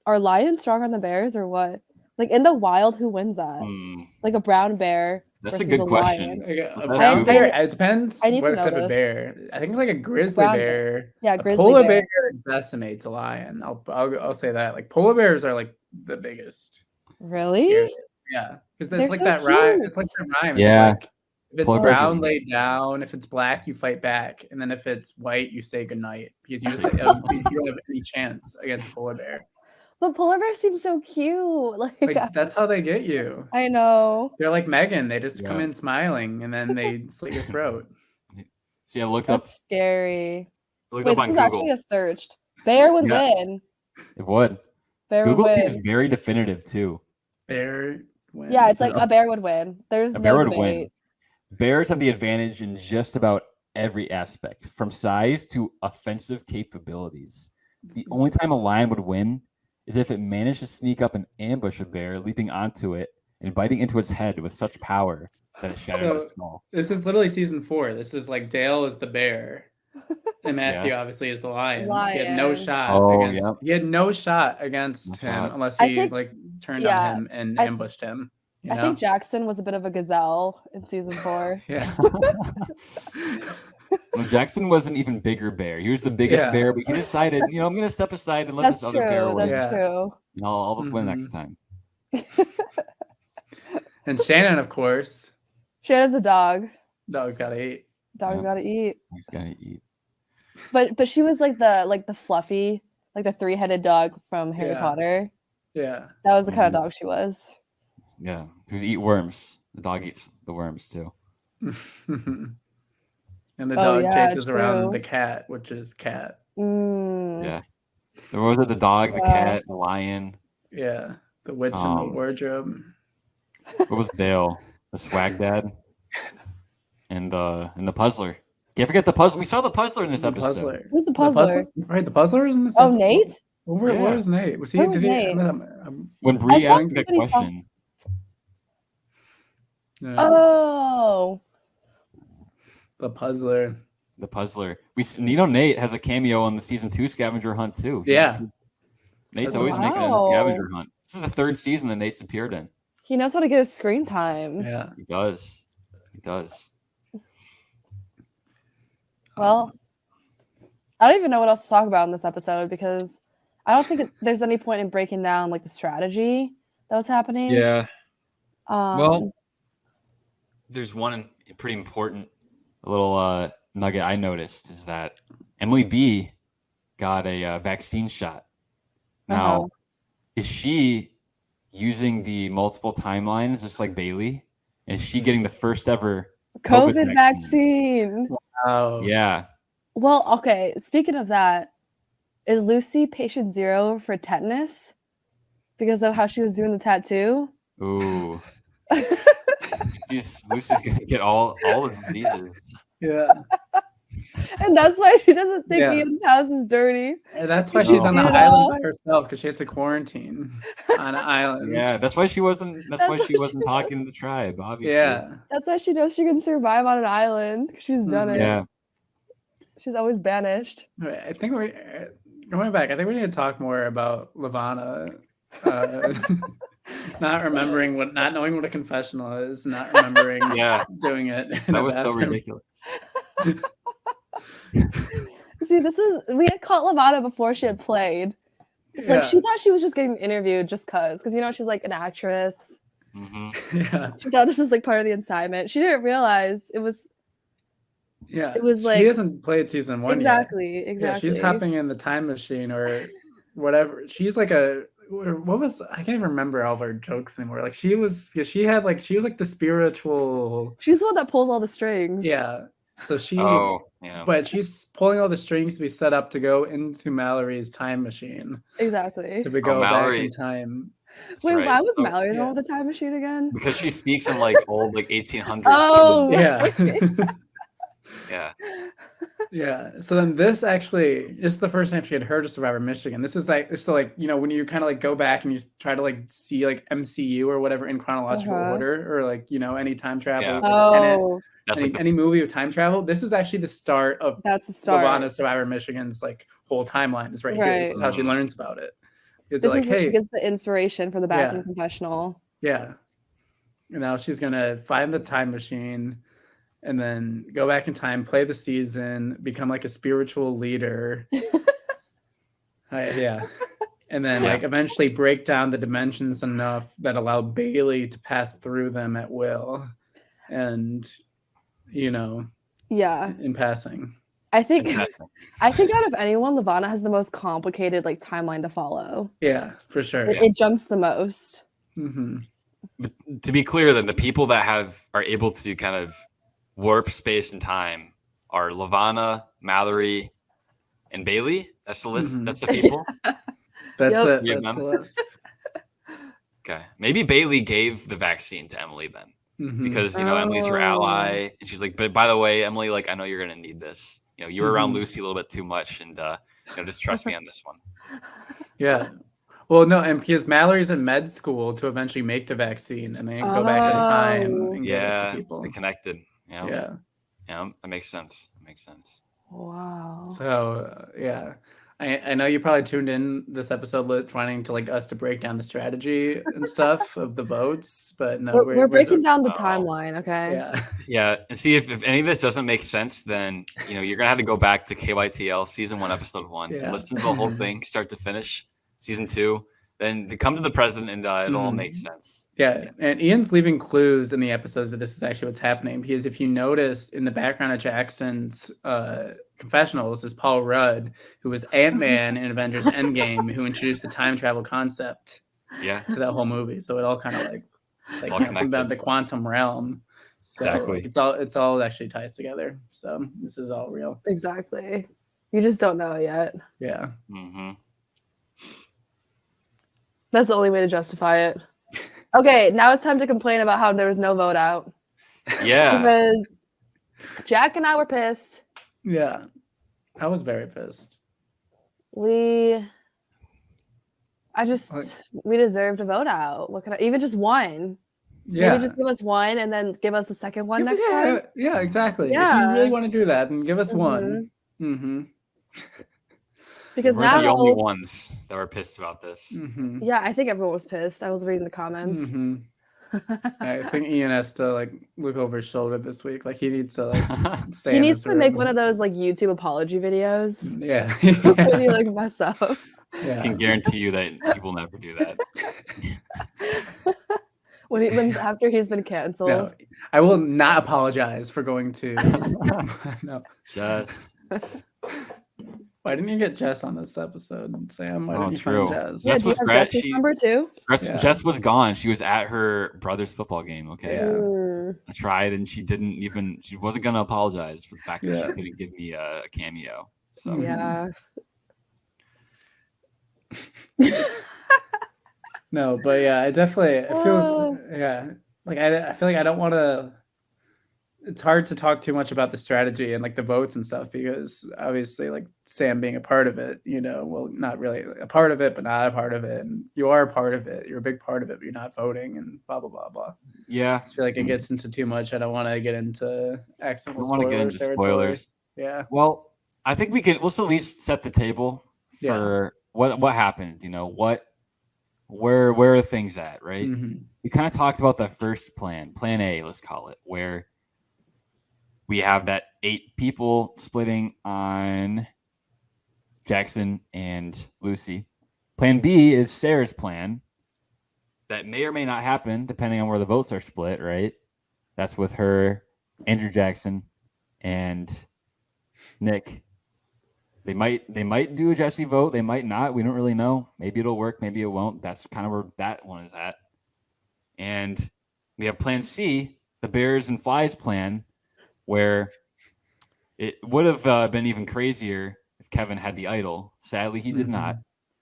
are lions stronger than the bears or what? Like in the wild, who wins that? Like a brown bear. That's a good question. Like a brown bear. It depends what type of bear. I think like a grizzly bear. Yeah, a polar bear decimates a lion. I'll say that. Like polar bears are like the biggest. Really? Scary. Yeah, because it's like that rhyme. It's like the rhyme. Yeah. It's like, if it's brown, lay down. If it's black, you fight back. And then if it's white, you say goodnight because you don't have any chance against a polar bear. But polar bears seem so cute. Like that's how they get you. I know. They're like Megan. They just come in smiling and then they slit your throat. See, I looked up. That's scary. Wait, this is actually a searched. Bear would win. It would. Bear Google would seems win. very definitive too. Bear wins. Yeah, it's like a bear would win. There's no debate. Bears have the advantage in just about every aspect, from size to offensive capabilities. The only time a lion would win is if it managed to sneak up and ambush a bear, leaping onto it and biting into its head with such power that it shattered its skull. This is literally season 4. This is like Dale is the bear, and Matthew obviously is the lion. He had no shot. He had no shot against him unless he turned on him and ambushed him. I think Jackson was a bit of a gazelle in season 4. Yeah. Well, Jackson was an even bigger bear. He was the biggest bear, but he decided, I'm going to step aside and let this other bear win. That's true. And I'll just win next time. And Shannon, of course. Shannon's a dog. Dog's got to eat. Dog's got to eat. He's got to eat. But she was like the fluffy, like the 3-headed dog from Harry Potter. Yeah. That was the kind of dog she was. Yeah. Who's eat worms. The dog eats the worms too. And the dog chases around the cat, which is Cat. Yeah. There was the dog, the cat, the lion. Yeah. The witch in the wardrobe. What was Dale? The swag dad. And the puzzler. Can't forget the puzzler. We saw the puzzler in this episode. Who's the puzzler? Right, the puzzler was in this episode. Nate? Where was Nate? Was he? When Bree asked that question. Oh. The puzzler. Nate has a cameo on the season 2 scavenger hunt too. Nate's always making a scavenger hunt. This is the 3rd season that Nate's appeared in. He knows how to get his screen time. Yeah, he does. Well, I don't even know what else to talk about in this episode because I don't think there's any point in breaking down like the strategy that was happening. Yeah. Well, there's one pretty important little nugget I noticed is that Emily B got a vaccine shot. Now, is she using the multiple timelines just like Bailey? Is she getting the first ever COVID vaccine? Wow. Yeah. Well, okay. Speaking of that, is Lucy patient 0 for tetanus because of how she was doing the tattoo? Ooh. Lucy's gonna get all of these. Yeah. And that's why she doesn't think Ian's house is dirty. And that's why she's on the island by herself because she had to quarantine on an island. Yeah, that's why she wasn't. That's why she wasn't talking to the tribe. Obviously. Yeah. That's why she knows she can survive on an island. She's done it. Yeah. She's always banished. I think we're going back. I think we need to talk more about Lavana. Not knowing what a confessional is, not remembering doing it. That was so ridiculous. See, we had caught Lavana before she had played. Like she thought she was just getting interviewed just because she's like an actress. Mm-hmm. Yeah. She thought this was like part of the assignment. She didn't realize it was. Yeah. It was like she hasn't played season 1 exactly. yet. Yeah, she's hopping in the time machine or whatever. She's like I can't even remember all of her jokes anymore. Like she was like the spiritual. She's the one that pulls all the strings. Yeah. So she. Oh, yeah. But she's pulling all the strings to be set up to go into Mallory's time machine. Exactly. To go back in time. Wait, why was Mallory on the time machine again? Because she speaks in like old 1800s. Oh, yeah. Yeah. Yeah. So then this is the first time she had heard of Survivor Michigan. This is like, when you kind of like go back and you try to like see like MCU or whatever in chronological order, or like, any time travel, Oh, That's any movie with time travel. This is actually the start of that's the start. Levana Survivor Michigan's like whole timeline is right here. This is how she learns about it. This is where she gets the inspiration for the bathroom confessional. Yeah. And now she's gonna find the time machine and then go back in time, play the season, become like a spiritual leader. Yeah. And then like eventually break down the dimensions enough that allow Bailey to pass through them at will. And in passing. I think out of anyone, Levana has the most complicated like timeline to follow. Yeah, for sure. It jumps the most. Mm-hmm. But to be clear, then the people that are able to kind of warp space and time are Levana, Mallory, and Bailey. That's the list. Mm-hmm. That's the people. That's it. That's the list. Okay, maybe Bailey gave the vaccine to Emily then. Mm-hmm. Because Emily's her ally, and she's like, but by the way, Emily, like I know you're gonna need this. You were around Lucy a little bit too much, and just trust me on this one. Yeah. Well, no, and because Mallory's in med school to eventually make the vaccine, and then go back in time and give it to people. They connected. Yeah, that makes sense. Wow. So I know you probably tuned in this episode wanting to like us to break down the strategy and stuff of the votes, but no, we're breaking down the timeline. Okay. Yeah, and see if any of this doesn't make sense, then you're gonna have to go back to KYTL season 1, episode 1, and listen to the whole thing, start to finish. Season 2, then they come to the present, and it all makes sense. Yeah, and Ian's leaving clues in the episodes that this is actually what's happening, because if you notice in the background of Jackson's confessionals is Paul Rudd, who was Ant-Man in Avengers Endgame, who introduced the time travel concept to that whole movie. So it all kind of like about the quantum realm. So exactly. It's all actually ties together. So this is all real. Exactly. You just don't know yet. Yeah. Mm-hmm. That's the only way to justify it. Okay, now it's time to complain about how there was no vote out. Yeah. Because Jack and I were pissed. Yeah. I was very pissed. We deserved a vote out. Even just one. Yeah. Maybe just give us one and then give us the second one next time. Yeah, exactly. Yeah. If you really want to do that, then give us one. Mm-hmm. Because we're now the only ones that were pissed about this. Mm-hmm. Yeah, I think everyone was pissed. I was reading the comments. Mm-hmm. I think Ian has to like look over his shoulder this week. Like he needs to like stay. He needs to make one of those like YouTube apology videos. Yeah. When you like mess up. Yeah. I can guarantee you that he will never do that. when after he's been canceled. No, I will not apologize for going to no. Jess. Why didn't you get Jess on this episode, Sam? Why didn't you find Jess? Yeah, do you have Jess's number too? Jess was gone. She was at her brother's football game. Okay. Yeah. I tried, and she wasn't going to apologize for the fact that she couldn't give me a cameo. So yeah. No, but yeah, it feels like I feel like I don't want to. It's hard to talk too much about the strategy and like the votes and stuff, because obviously like Sam being a part of it, well, not really a part of it, but not a part of it. And you are a part of it. You're a big part of it, but you're not voting and blah, blah, blah, blah. Yeah. I just feel like it gets into too much. I don't want to get into accidental spoilers. I don't want to get into spoilers. Yeah. Well, I think let's at least set the table for what happened, where are things at, right? Mm-hmm. We kind of talked about the first plan A, let's call it, where we have that 8 people splitting on Jackson and Lucy. Plan B is Sarah's plan. That may or may not happen depending on where the votes are split, right? That's with her, Andrew Jackson, and Nick. They might do a Jesse vote. They might not. We don't really know. Maybe it'll work. Maybe it won't. That's kind of where that one is at. And we have plan C, the Bears and Flies plan, where it would have been even crazier if Kevin had the idol. Sadly, he did not.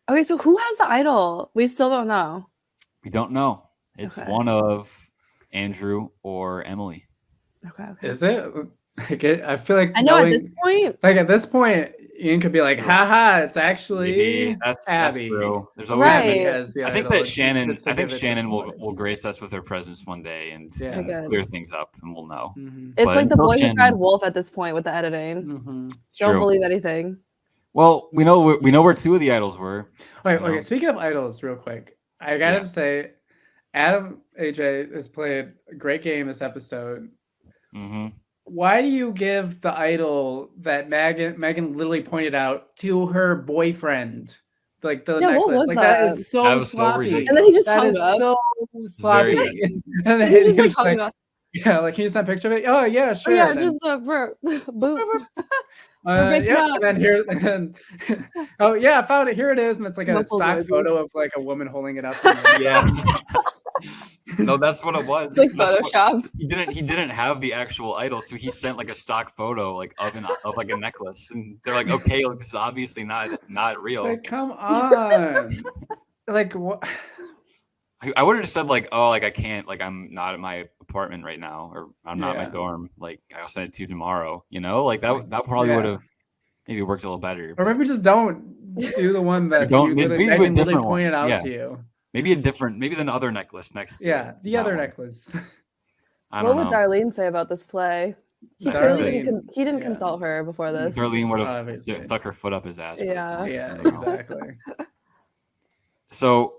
Okay, so who has the idol? We still don't know. We don't know. It's one of Andrew or Emily. Okay. Is it? Like I feel like I know at this point, Ian could be like, haha, it's actually that's Abby. true. There's always right. Has the I think idol. that Shannon Shannon will grace us with her presence one day and clear things up, and we'll know. Mm-hmm. It's like the boy who cried wolf at this point with the editing. Mm-hmm. Don't believe anything. Well, we know where two of the idols were. Okay. Speaking of idols, real quick, I gotta say, Adam AJ has played a great game this episode. Mm-hmm. Why do you give the idol that Megan literally pointed out to her boyfriend? Like the necklace. What was like that? That is so sloppy. So and then he just that hung is up. so sloppy. And then he just hung up. Yeah, like can you send a picture of it? Oh yeah, sure. Oh, yeah, just for boop. And then here, oh yeah, I found it. Here it is, and it's like a stock photo of like a woman holding it up. Yeah. No, that's what it was. It's like Photoshop. He didn't have the actual idol, so he sent like a stock photo like of like a necklace, and they're like, okay, like, this is obviously not real. Like, come on. Like what? I would have just said like, oh, like I can't, like I'm not at my apartment right now, or I'm not at my dorm. Like I'll send it to you tomorrow. You know, like that probably would have maybe worked a little better. Or maybe just don't do the one that you literally pointed out to you. Maybe the other necklace next to it. The other necklace. What would Darlene say about this play? He didn't consult her before this. Darlene would have stuck her foot up his ass. Yeah, exactly. So,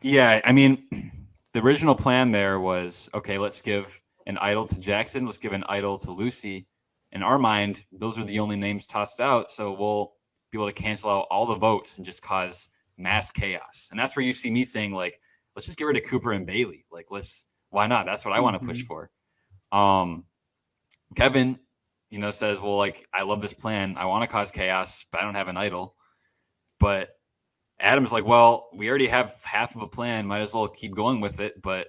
yeah, I mean, the original plan there was, okay, let's give an idol to Jackson. Let's give an idol to Lucy. In our mind, those are the only names tossed out. So we'll be able to cancel out all the votes and just cause mass chaos. And that's where you see me saying, like, let's just get rid of Cooper and Bailey. Like, why not? That's what I want to push for. Kevin, says, well, like, I love this plan. I want to cause chaos, but I don't have an idol. But Adam's like, well, we already have half of a plan. Might as well keep going with it. But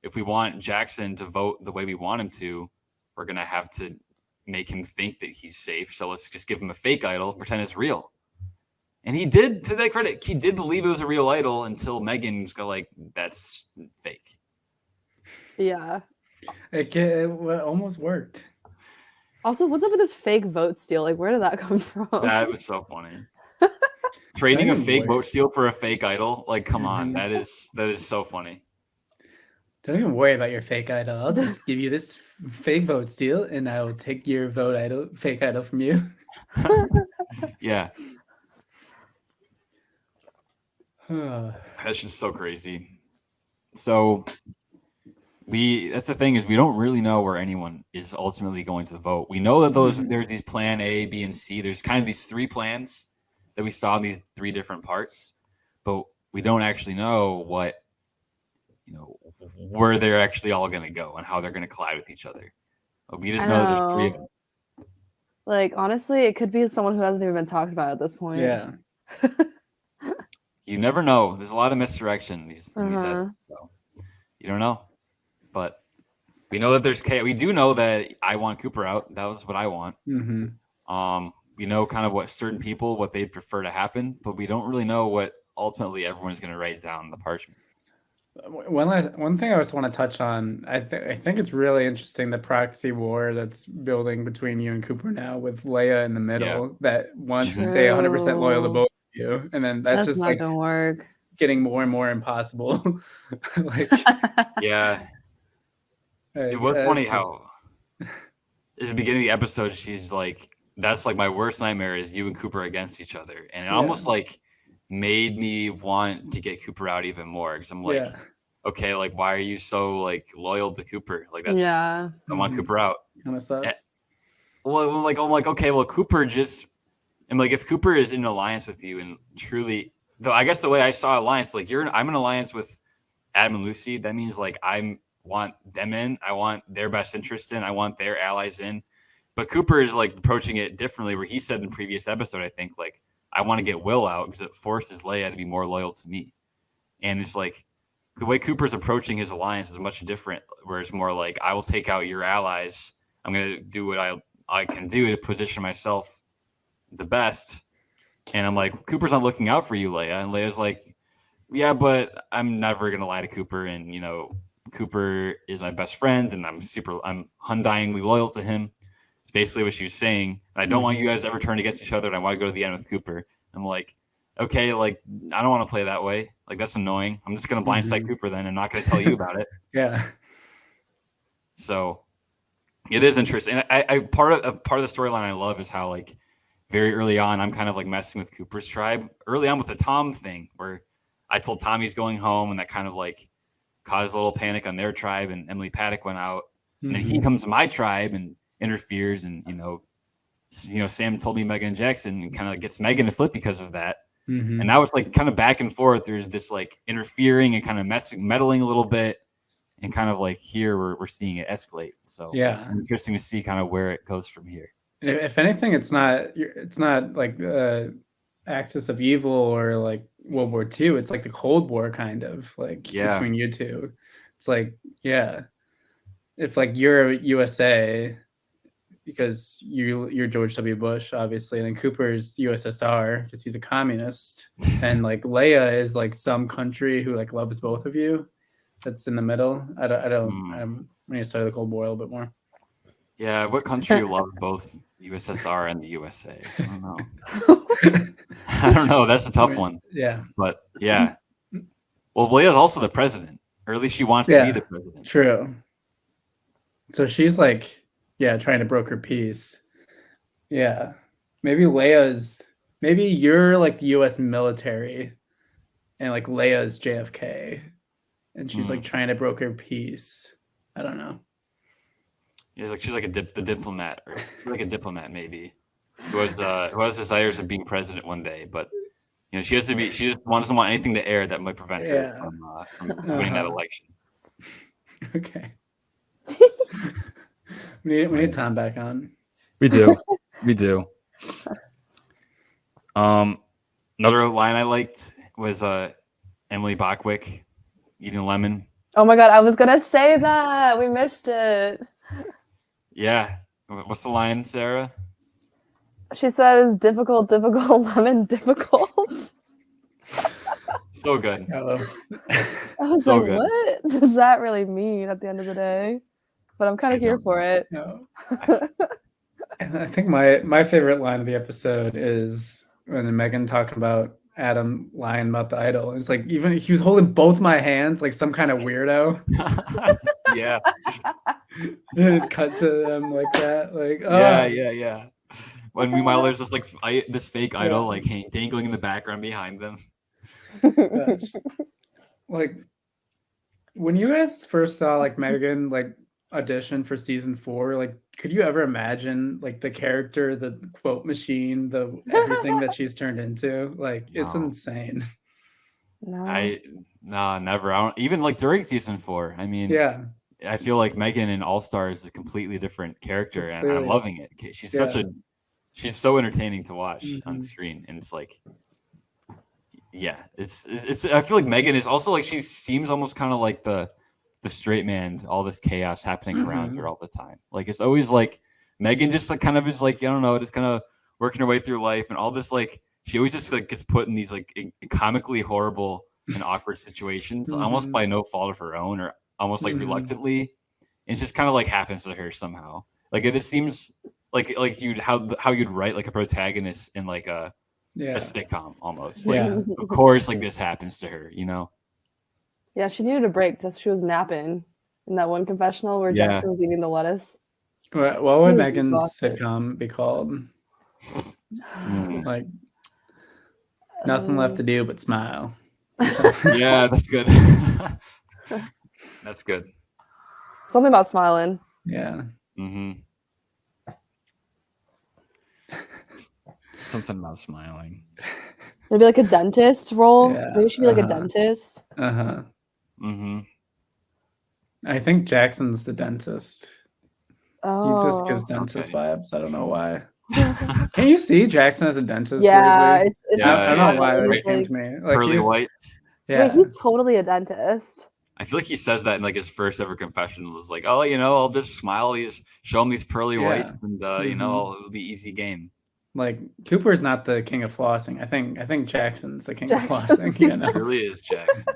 if we want Jackson to vote the way we want him to, we're going to have to make him think that he's safe. So let's just give him a fake idol, pretend it's real. And he did, to that credit, he did believe it was a real idol until Megan was like, that's fake. Yeah. It almost worked. Also, what's up with this fake vote steal? Like, where did that come from? That was so funny. Trading a fake vote steal for a fake idol. Like, come on. That is so funny. Don't even worry about your fake idol. I'll just give you this fake vote steal and I will take your fake idol from you. Yeah. That's just so crazy. So that's the thing, is we don't really know where anyone is ultimately going to vote. We know that there's these plan A, B, and C. There's kind of these three plans that we saw in these three different parts, but we don't actually know where they're actually all going to go and how they're going to collide with each other. But we just know that there's three of them. Like, honestly, it could be someone who hasn't even been talked about at this point. Yeah. You never know. There's a lot of misdirection in these episodes, so you don't know. But we know that there's chaos. We do know that I want Cooper out. That was what I want. Mm-hmm. We know kind of what certain people, what they'd prefer to happen, but we don't really know what ultimately everyone's going to write down on the parchment. One thing I just want to touch on, I think it's really interesting, the proxy war that's building between you and Cooper now, with Leia in the middle that wants to stay 100% loyal to both of you, and then that's just not gonna work. Getting more and more impossible. Yeah. It was funny how at the beginning of the episode she's like, that's like my worst nightmare is you and Cooper against each other, and it almost like made me want to get Cooper out even more, because I'm like, okay, like why are you so like loyal to Cooper? Like that's I want Cooper out. Kind of sus. Well, I'm like, okay, well Cooper I'm like, if Cooper is in alliance with you and truly, though, I guess the way I saw alliance, like I'm in alliance with Adam and Lucy. That means like I want them in. I want their best interest in. I want their allies in. But Cooper is like approaching it differently, where he said in the previous episode, I think, like, I want to get Will out because it forces Leia to be more loyal to me. And it's like the way Cooper's approaching his alliance is much different, where it's more like, I will take out your allies. I'm going to do what I can do to position myself the best. And I'm like, Cooper's not looking out for you, Leia. And Leia's like, yeah, but I'm never going to lie to Cooper. And, Cooper is my best friend and I'm undyingly loyal to him. It's basically what she was saying. And I don't want you guys to ever turn against each other, and I want to go to the end with Cooper. I'm like, okay, like, I don't want to play that way. Like, that's annoying. I'm just going to blindside Cooper then and not going to tell you about it. Yeah. So it is interesting. And I part of the storyline I love is how, like, very early on, I'm kind of like messing with Cooper's tribe. Early on with the Tom thing, where I told Tom he's going home, and that kind of like caused a little panic on their tribe, and Emily Paddock went out. And then he comes to my tribe and interferes, and Sam told me Megan Jackson, and kind of like gets Megan to flip because of that. And now it's like kind of back and forth. There's this like interfering and kind of meddling a little bit, and kind of like here we're seeing it escalate. So yeah, interesting to see kind of where it goes from here. If anything, it's not like Axis of Evil or like World War II. It's like the Cold War kind of like between you two. It's like, yeah, if like you're USA because you're George W. Bush, obviously, and then Cooper's USSR because he's a communist, and like Leia is like some country who like loves both of you. That's in the middle. I need to study the Cold War a little bit more. Yeah, what country loves both the USSR and the USA? I don't know. I don't know. That's a tough one. Yeah. But yeah. Well, Leia's also the president, or at least she wants to be the president. True. So she's like, trying to broker peace. Yeah. Maybe you're like the US military and like Leia's JFK and she's like trying to broker peace. I don't know. Yeah, like she's like the diplomat, or like a diplomat maybe, who has desires of being president one day, but she has to be. She just doesn't want anything to air that might prevent her from winning that election. Okay. we need Tom back on. We do. Another line I liked was Emily Bachwick eating lemon. Oh my god, I was gonna say that. We missed it. Yeah. What's the line, Sarah? She says, difficult, lemon, difficult. So good. I was so like, good. What does that really mean at the end of the day? But I'm kind of here for it. No. I think my favorite line of the episode is when Megan talking about Adam lying about the idol. It's like, even he was holding both my hands like some kind of weirdo. Yeah. And cut to them like that. Like, yeah. When meanwhile there's just like this fake idol like dangling in the background behind them. Gosh. Like when you guys first saw like Megan like audition for season 4, like could you ever imagine like the character, the quote machine, the everything that she's turned into? Like it's insane. No, never. I don't, even like during season 4. I mean, I feel like Megan in All Stars is a completely different character, and I'm loving it. She's she's so entertaining to watch on screen, and it's like, it's. I feel like Megan is also like, she seems almost kind of like the straight man. All this chaos happening around her all the time. Like it's always like Megan just like kind of is like, I don't know, just kind of working her way through life, and all this like she always just like gets put in these like comically horrible and awkward situations, almost by no fault of her own, or almost like reluctantly. And it just kind of like happens to her somehow. Like it seems like how you'd write like a protagonist in like a sitcom almost. Like of course like this happens to her, Yeah, she needed a break because she was napping in that one confessional where Jackson was eating the lettuce. What would Megan's sitcom be called? Like nothing left to do but smile. Yeah, that's good. That's good. Something about smiling. Yeah. Something about smiling. Maybe like a dentist role. Maybe it should be like a dentist. I think Jackson's the dentist. He just gives dentist vibes. I don't know why. Can you see Jackson as a dentist? Yeah, it's I don't know why that came to me. Like pearly whites. Yeah. Wait, he's totally a dentist. I feel like he says that in like his first ever confession. Was like, oh, I'll just smile. Show him these pearly whites, and it'll be easy game. Like Cooper's not the king of flossing. I think Jackson's the king of flossing. It really is Jackson.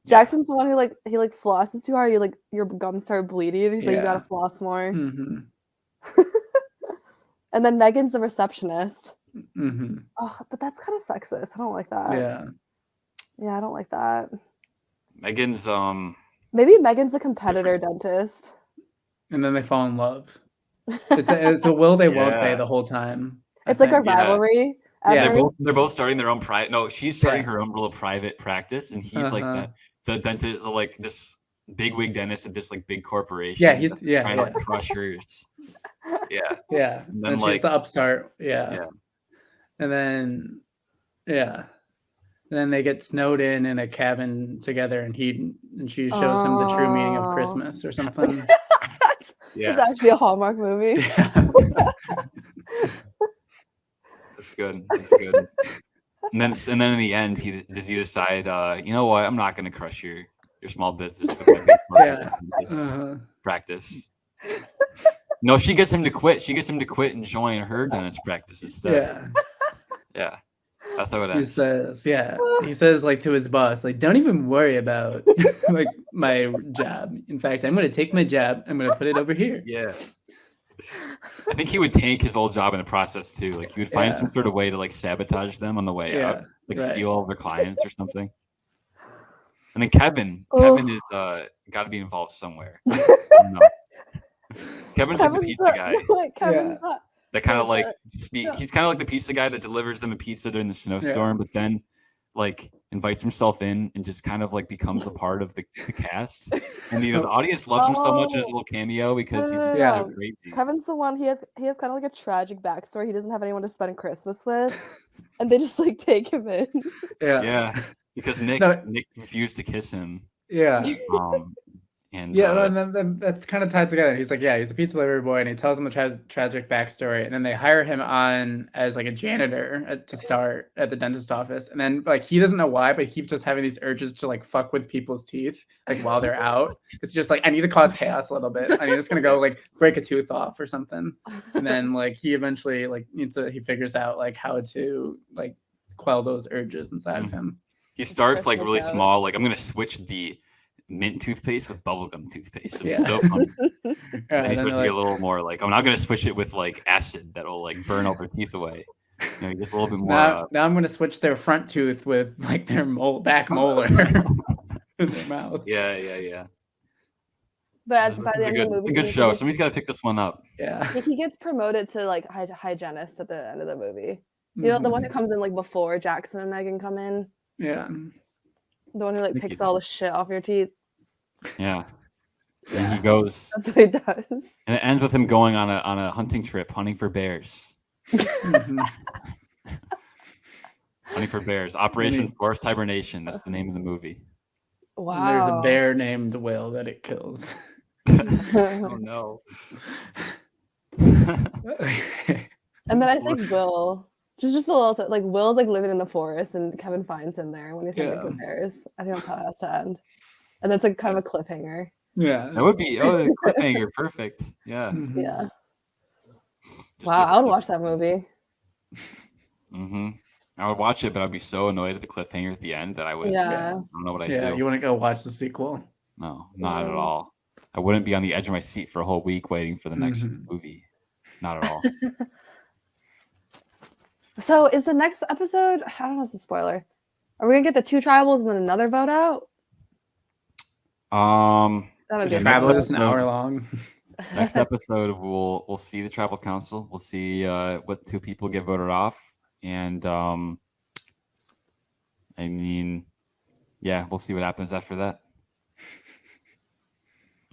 Jackson's the one who he flosses too hard. Your gums start bleeding. He's like, you gotta floss more. And then Megan's the receptionist. Mm-hmm. Oh, but that's kind of sexist. I don't like that. Yeah, I don't like that. Megan's Maybe Megan's a competitor dentist. And then they fall in love. It's a will they won't they the whole time. It's like a rivalry. Yeah. They're both starting their own private. No, she's starting her own little private practice, and he's like the dentist, like this bigwig dentist at this like big corporation. Yeah, he's trying to like, crush hers. Yeah. And then she's the upstart. Yeah. And then then they get snowed in a cabin together, and she shows him the true meaning of Christmas or something. It's actually a Hallmark movie. That's good. And then in the end, does he decide, you know what? I'm not going to crush your small business with my big practice. No, she gets him to quit. She gets him to quit and join her dentist practice instead. Yeah. That's how it ends. He says like to his boss, like, don't even worry about like my job. In fact, I'm going to take my job. I'm going to put it over here. Yeah. I think he would tank his old job in the process too. Like he would find some sort of way to like sabotage them on the way out, like steal all their clients or something. And then Kevin is got to be involved somewhere. Kevin's like the pizza guy. That kind of like he's kind of like the pizza guy that delivers them a pizza during the snowstorm, but then like invites himself in and just kind of like becomes a part of the cast. And the audience loves him so much in his little cameo because he's just so crazy. Kevin's the one, he has kind of like a tragic backstory. He doesn't have anyone to spend Christmas with. And they just like take him in. Yeah. Because Nick refused to kiss him. Yeah. And then that's kind of tied together. He's like, he's a pizza delivery boy, and he tells them the tragic backstory, and then they hire him on as like a janitor to start at the dentist office, and then like he doesn't know why, but he keeps just having these urges to like fuck with people's teeth like while they're out. It's just like, I need to cause chaos a little bit. I'm just gonna go like break a tooth off or something, and then like he eventually like he figures out like how to like quell those urges inside of him. He starts like really small, like I'm gonna switch the mint toothpaste with bubblegum toothpaste. It's so funny. And he's going to be a little more like, I'm not going to switch it with like acid that'll like burn all their teeth away. You know, just a little bit more. Now I'm going to switch their front tooth with like their back molar in their mouth. Yeah. But by the end of the movie, it's a good show. Somebody's got to pick this one up. Yeah. He gets promoted to like hygienist at the end of the movie. You know, the one who comes in like before Jackson and Megan come in. Yeah. The one who like picks all the shit off your teeth. Yeah. And he goes. That's what he does. And it ends with him going on a hunting trip, hunting for bears. Hunting for bears. Operation Forced Hibernation. That's the name of the movie. Wow. And there's a bear named Will that it kills. Oh no. And then I think Will. Just a little like Will's like living in the forest and Kevin finds him there when he's hunting for bears. I think that's how it has to end. And that's like kind of a cliffhanger. Yeah. That would be the cliffhanger, perfect. Yeah. Yeah. Wow, I would watch that movie. I would watch it, but I'd be so annoyed at the cliffhanger at the end that I would I don't know what I'd do. Yeah, you want to go watch the sequel? No, not at all. I wouldn't be on the edge of my seat for a whole week waiting for the next movie. Not at all. So is the next episode, I don't know if it's a spoiler. Are we gonna get the 2 tribals and then another vote out? That would be just an hour long. Next episode we'll see the tribal council. We'll see what 2 people get voted off. And I mean, we'll see what happens after that.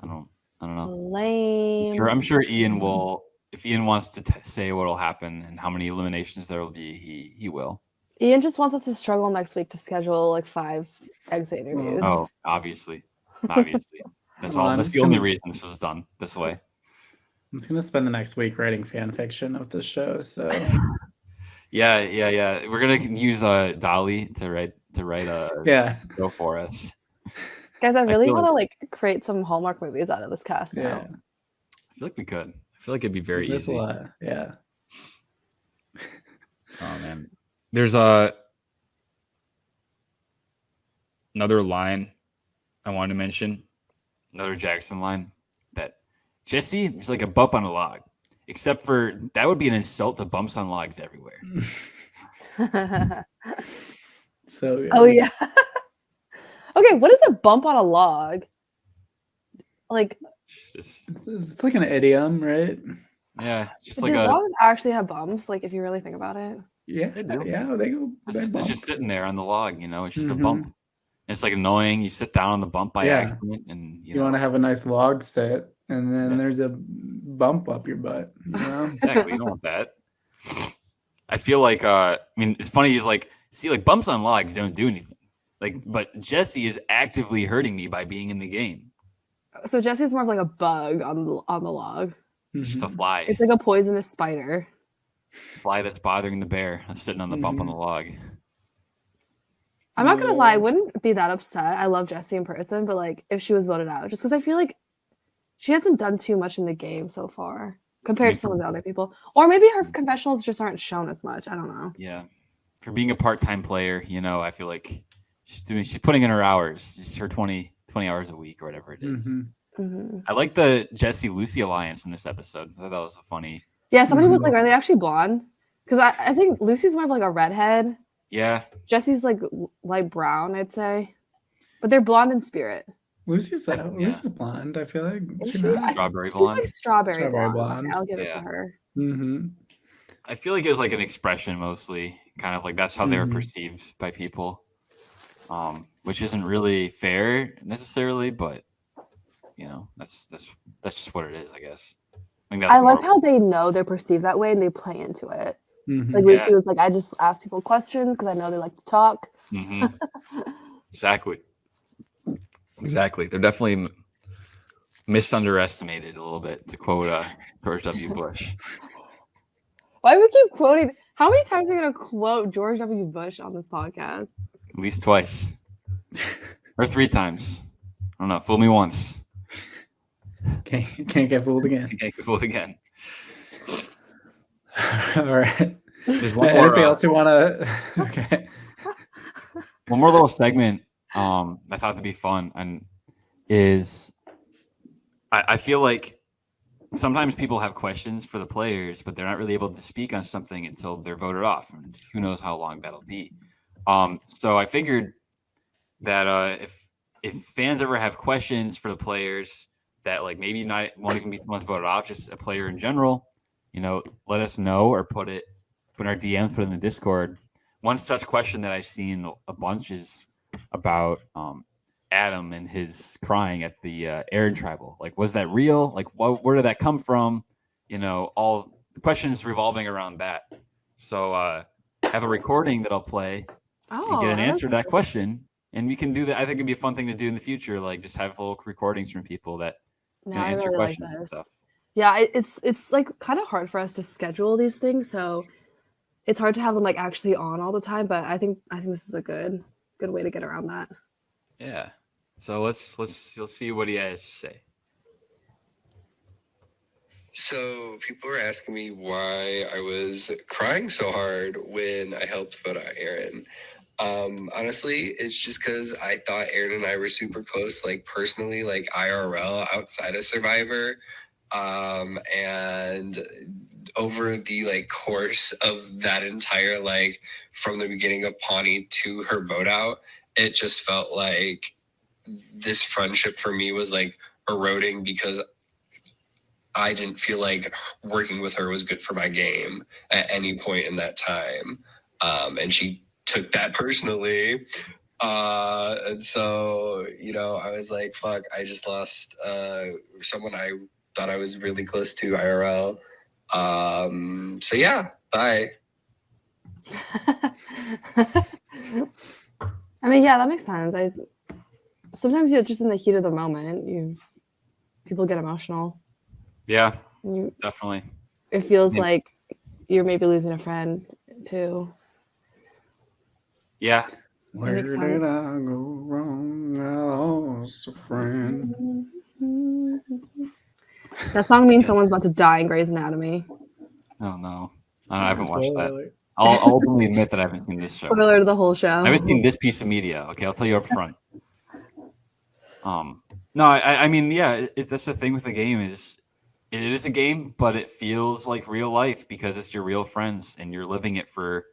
I don't know. Lame. I'm sure Ian will. If Ian wants to say what will happen and how many eliminations there will be, he will. Ian just wants us to struggle next week to schedule like 5 exit interviews. Oh, obviously. That's all. That's the only reason this was done this way. I'm just gonna spend the next week writing fan fiction of this show. So yeah. We're gonna use Dolly to write a show for us. Guys, I really want to like create some Hallmark movies out of this cast now. I feel like we could. I feel like it'd be very easy. Yeah. Oh man, there's another line I wanted to mention, another Jackson line that Jesse is like a bump on a log, except for that would be an insult to bumps on logs everywhere. So good. Oh yeah. Okay, what is a bump on a log? Like, It's like an idiom, right? Yeah, just do like a logs actually have bumps? Like, if you really think about it. Yeah, They do. yeah, they go. it's just sitting there on the log, you know. It's just a Mhm. bump. It's like annoying. You sit down on the bump by Yeah. accident, and You want to have a nice log sit, and then Yeah. there's a bump up your butt. You know? Exactly. You don't want that. I feel like I mean, it's funny. Is like, see, like bumps on logs don't do anything. Like, but Jesse is actively hurting me by being in the game. So Jesse's more of like a bug on the log. It's just a Mhm. fly. It's like a poisonous spider. Fly that's bothering the bear that's sitting on the bump on the log. I'm not gonna lie, I wouldn't be that upset. I love Jessie in person, but like if she was voted out, just because I feel like she hasn't done too much in the game so far compared to some of the other people. Or maybe her confessionals just aren't shown as much. I don't know. Yeah. For being a part-time player, you know, I feel like she's putting in her hours, just her 20 hours a week or whatever it is. Mm-hmm. Mm-hmm. I like the Jesse Lucy alliance in this episode. I thought that was funny. Yeah, somebody was like, "Are they actually blonde?" Because I think Lucy's more of like a redhead. Yeah. Jesse's like light brown, I'd say, but they're blonde in spirit. Lucy's blonde. I feel like Is she's she? not. Strawberry She's blonde. like strawberry blonde. blonde. Okay, I'll give it Yeah. to her. Mm-hmm. I feel like it was like an expression mostly, kind of like that's how they were Mhm. perceived by people, which isn't really fair necessarily, but you know, that's just what it is, I guess. I think that's I like more- how they know they're perceived that way and they play into it. Mm-hmm. Like Lucy was like, I just ask people questions because I know they like to talk. Mhm. Exactly. They're definitely misunderestimated a little bit, to quote George W. Bush. Why do we keep quoting? How many times are we gonna quote George W. Bush on this podcast? At least twice. Or 3 times. I don't know. Fool me once. Can't get fooled again. Can't get fooled again. All right. There's one more, Anything else you want to? Okay. one more little segment I thought would be fun, and is I feel like sometimes people have questions for the players, but they're not really able to speak on something until they're voted off, and who knows how long that'll be. So I figured that if fans ever have questions for the players that like maybe not won't even be someone's voted off, just a player in general, you know, let us know or put in our DMs, put it in the Discord. One such question that I've seen a bunch is about Adam and his crying at the Aaron tribal. Like, was that real? Like, where did that come from? You know, all the questions revolving around that. So have a recording that I'll play and get an answer to that question. And we can do that. I think it'd be a fun thing to do in the future. Like, just have little recordings from people that answer questions and stuff. Yeah, it's like kind of hard for us to schedule these things, so it's hard to have them like actually on all the time. But I think this is a good way to get around that. Yeah. So let's see what he has to say. So people were asking me why I was crying so hard when I helped vote out Aaron. Honestly, it's just because I thought Aaron and I were super close, like personally, like IRL outside of Survivor. And over the like course of that entire, like from the beginning of Pawnee to her vote out, it just felt like this friendship for me was like eroding because I didn't feel like working with her was good for my game at any point in that time. And she took that personally. And so, you know, I was like, fuck, I just lost someone I thought I was really close to IRL. So yeah, bye. I mean, yeah, that makes sense. Sometimes you're just in the heat of the moment. People get emotional. Yeah, definitely. It feels like you're maybe losing a friend too. Yeah. Where did I go wrong? I lost a friend. That song means someone's about to die in Grey's Anatomy. Oh no, I haven't watched that. I'll openly admit that I haven't seen this show. Spoiler to the whole show. I haven't seen this piece of media. Okay, I'll tell you up front. No, I mean, yeah, that's the thing with the game is it is a game, but it feels like real life because it's your real friends and you're living it for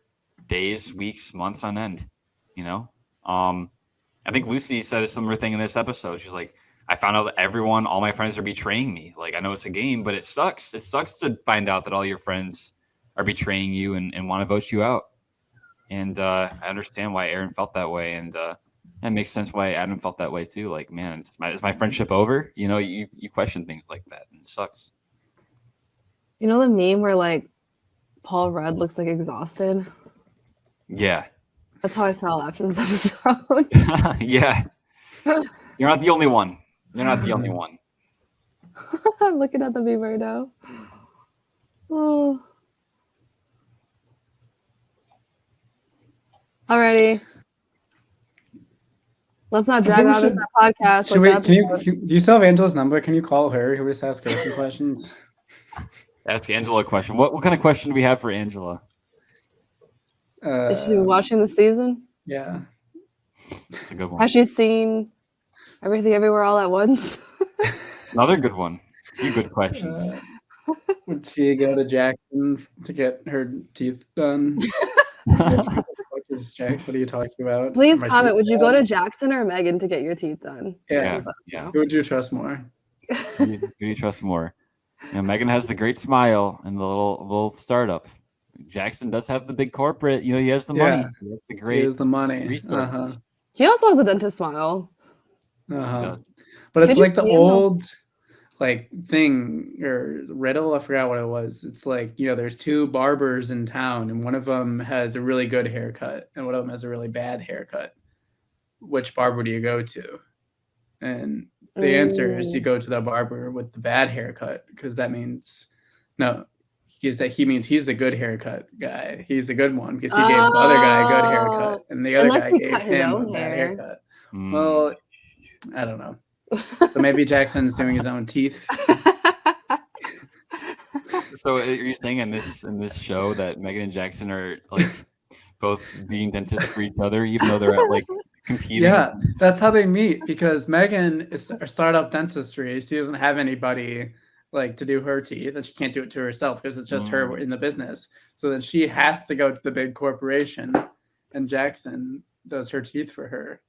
days, weeks, months on end. You know, I think Lucy said a similar thing in this episode. She's like, I found out that all my friends are betraying me. Like, I know it's a game, but it sucks. It sucks to find out that all your friends are betraying you and want to vote you out. And I understand why Aaron felt that way. And it makes sense why Adam felt that way too. Like, man, is my friendship over? You know, you question things like that, and it sucks. You know the meme where like Paul Rudd looks like exhausted? Yeah. That's how I felt after this episode. Yeah. You're not the only one. You're not the only one. I'm looking at the meme right now. Oh. Alrighty. Let's not drag on this podcast. Do you still have Angela's number? Can you call her? Can we just ask her some questions? Ask Angela a question. What kind of question do we have for Angela? Is she watching the season? Yeah. That's a good one. Has she seen Everything Everywhere All at Once? Another good one. A few good questions. Would she go to Jackson to get her teeth done? What are you talking about? Please comment. Would you go to Jackson or Megan to get your teeth done? Yeah. Who would you trust more? Who do you trust more? Megan has the great smile and the little startup. Jackson does have the big corporate. He has the money. He has the great. He has the money. He also has a dentist smile. But it's like the old thing or riddle. I forgot what it was. It's like, there's two barbers in town and one of them has a really good haircut and one of them has a really bad haircut. Which barber do you go to? And the answer is you go to the barber with the bad haircut, because that means he means he's the good haircut guy. He's the good one because he gave the other guy a good haircut and the other guy gave him a bad haircut. Well, I don't know. So maybe Jackson's doing his own teeth. So are you saying in this show that Megan and Jackson are both being dentists for each other, even though they're competing? Yeah, that's how they meet, because Megan is a startup dentistry. She doesn't have anybody to do her teeth, and she can't do it to herself because it's just her in the business. So then she has to go to the big corporation, and Jackson does her teeth for her.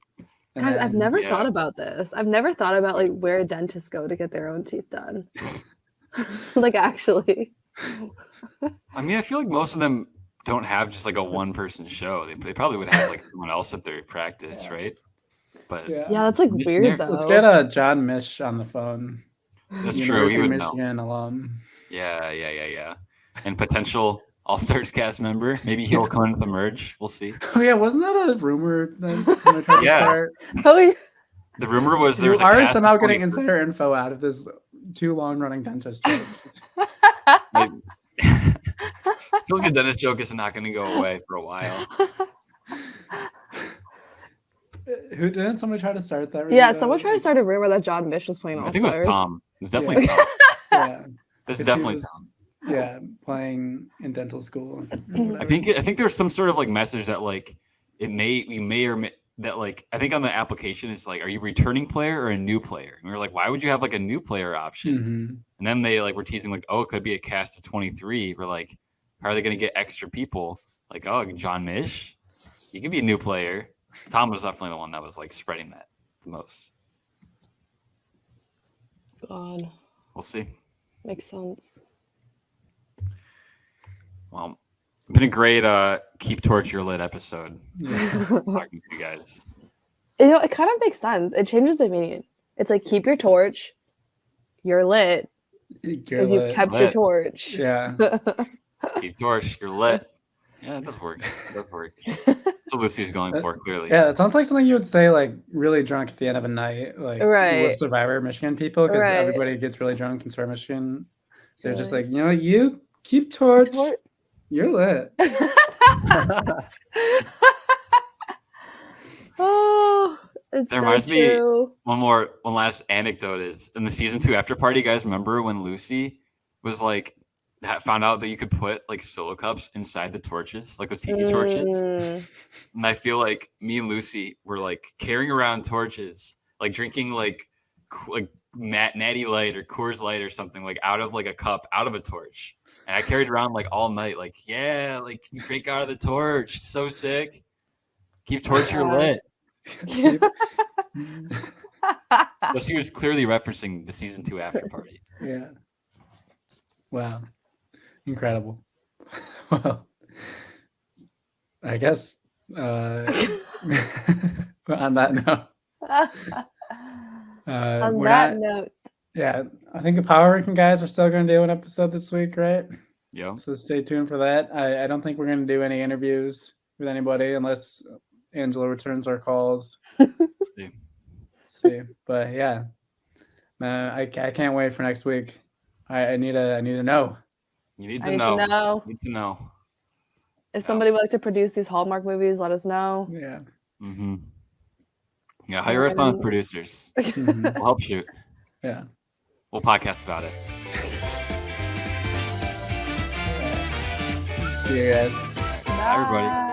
Guys, I've never thought about this. I've never thought about where dentists go to get their own teeth done. Actually. I mean, I feel like most of them don't have just a one-person show. They probably would have someone else at their practice, right? But yeah, that's weird though. Let's get John Mish on the phone. That's true. He would Michigan know. Alum. Yeah. And potential All-Stars cast member. Maybe he'll come into the merge. We'll see. Oh yeah, wasn't that a rumor that someone tried to start? Oh yeah. The rumor was there was a cast somehow getting insider info out of this too long-running dentist joke. I feel like the dentist joke is not going to go away for a while. Who didn't somebody try to start that? Yeah, someone tried to start a rumor that John Mish was playing All-Stars. I think it was Tom. It was definitely Tom. Yeah. It's definitely Tom. Yeah, playing in dental school. I think there's some sort of message that we may or may that I think on the application it's are you a returning player or a new player? And we were like, why would you have a new player option? Mm-hmm. And then they were teasing it could be a cast of 23. We're like, how are they going to get extra people? John Mish, you could be a new player. Tom was definitely the one that was spreading that the most. God. We'll see. Makes sense. Well, it's been a great Keep Torch Your Lit episode. Talking to you guys. It kind of makes sense. It changes the meaning. It's keep your torch, you're lit, because you kept your torch. Yeah. Keep torch, you're lit. Yeah, it does work. That's what Lucy's going for, clearly. Yeah, it sounds like something you would say really drunk at the end of a night, right. with Survivor Michigan people, because everybody gets really drunk in Survivor Michigan. So they're just you keep torch. You're lit. Oh, it's that reminds me. One last anecdote is in the season 2 after party. Guys, remember when Lucy was found out that you could put solo cups inside the torches, those tiki torches? And I feel me and Lucy were carrying around torches, drinking Natty Light or Coors Light or something like out of like a cup, out of a torch. And I carried around like all night, like, yeah, like you drink out of the torch. So sick. Keep torture lit. Well, she was clearly referencing the season 2 after party. Yeah. Wow. Incredible. Well, I guess on that note. On that note. Yeah, I think the Power Ranking guys are still going to do an episode this week, right? Yeah. So stay tuned for that. I don't think we're going to do any interviews with anybody unless Angela returns our calls. See. But yeah, I can't wait for next week. I need to know. You need to know. Need to know. If somebody would like to produce these Hallmark movies, let us know. Yeah. Mm-hmm. Yeah, hire us on as producers. We'll help shoot. Yeah. We'll podcast about it. See you guys. Bye, everybody.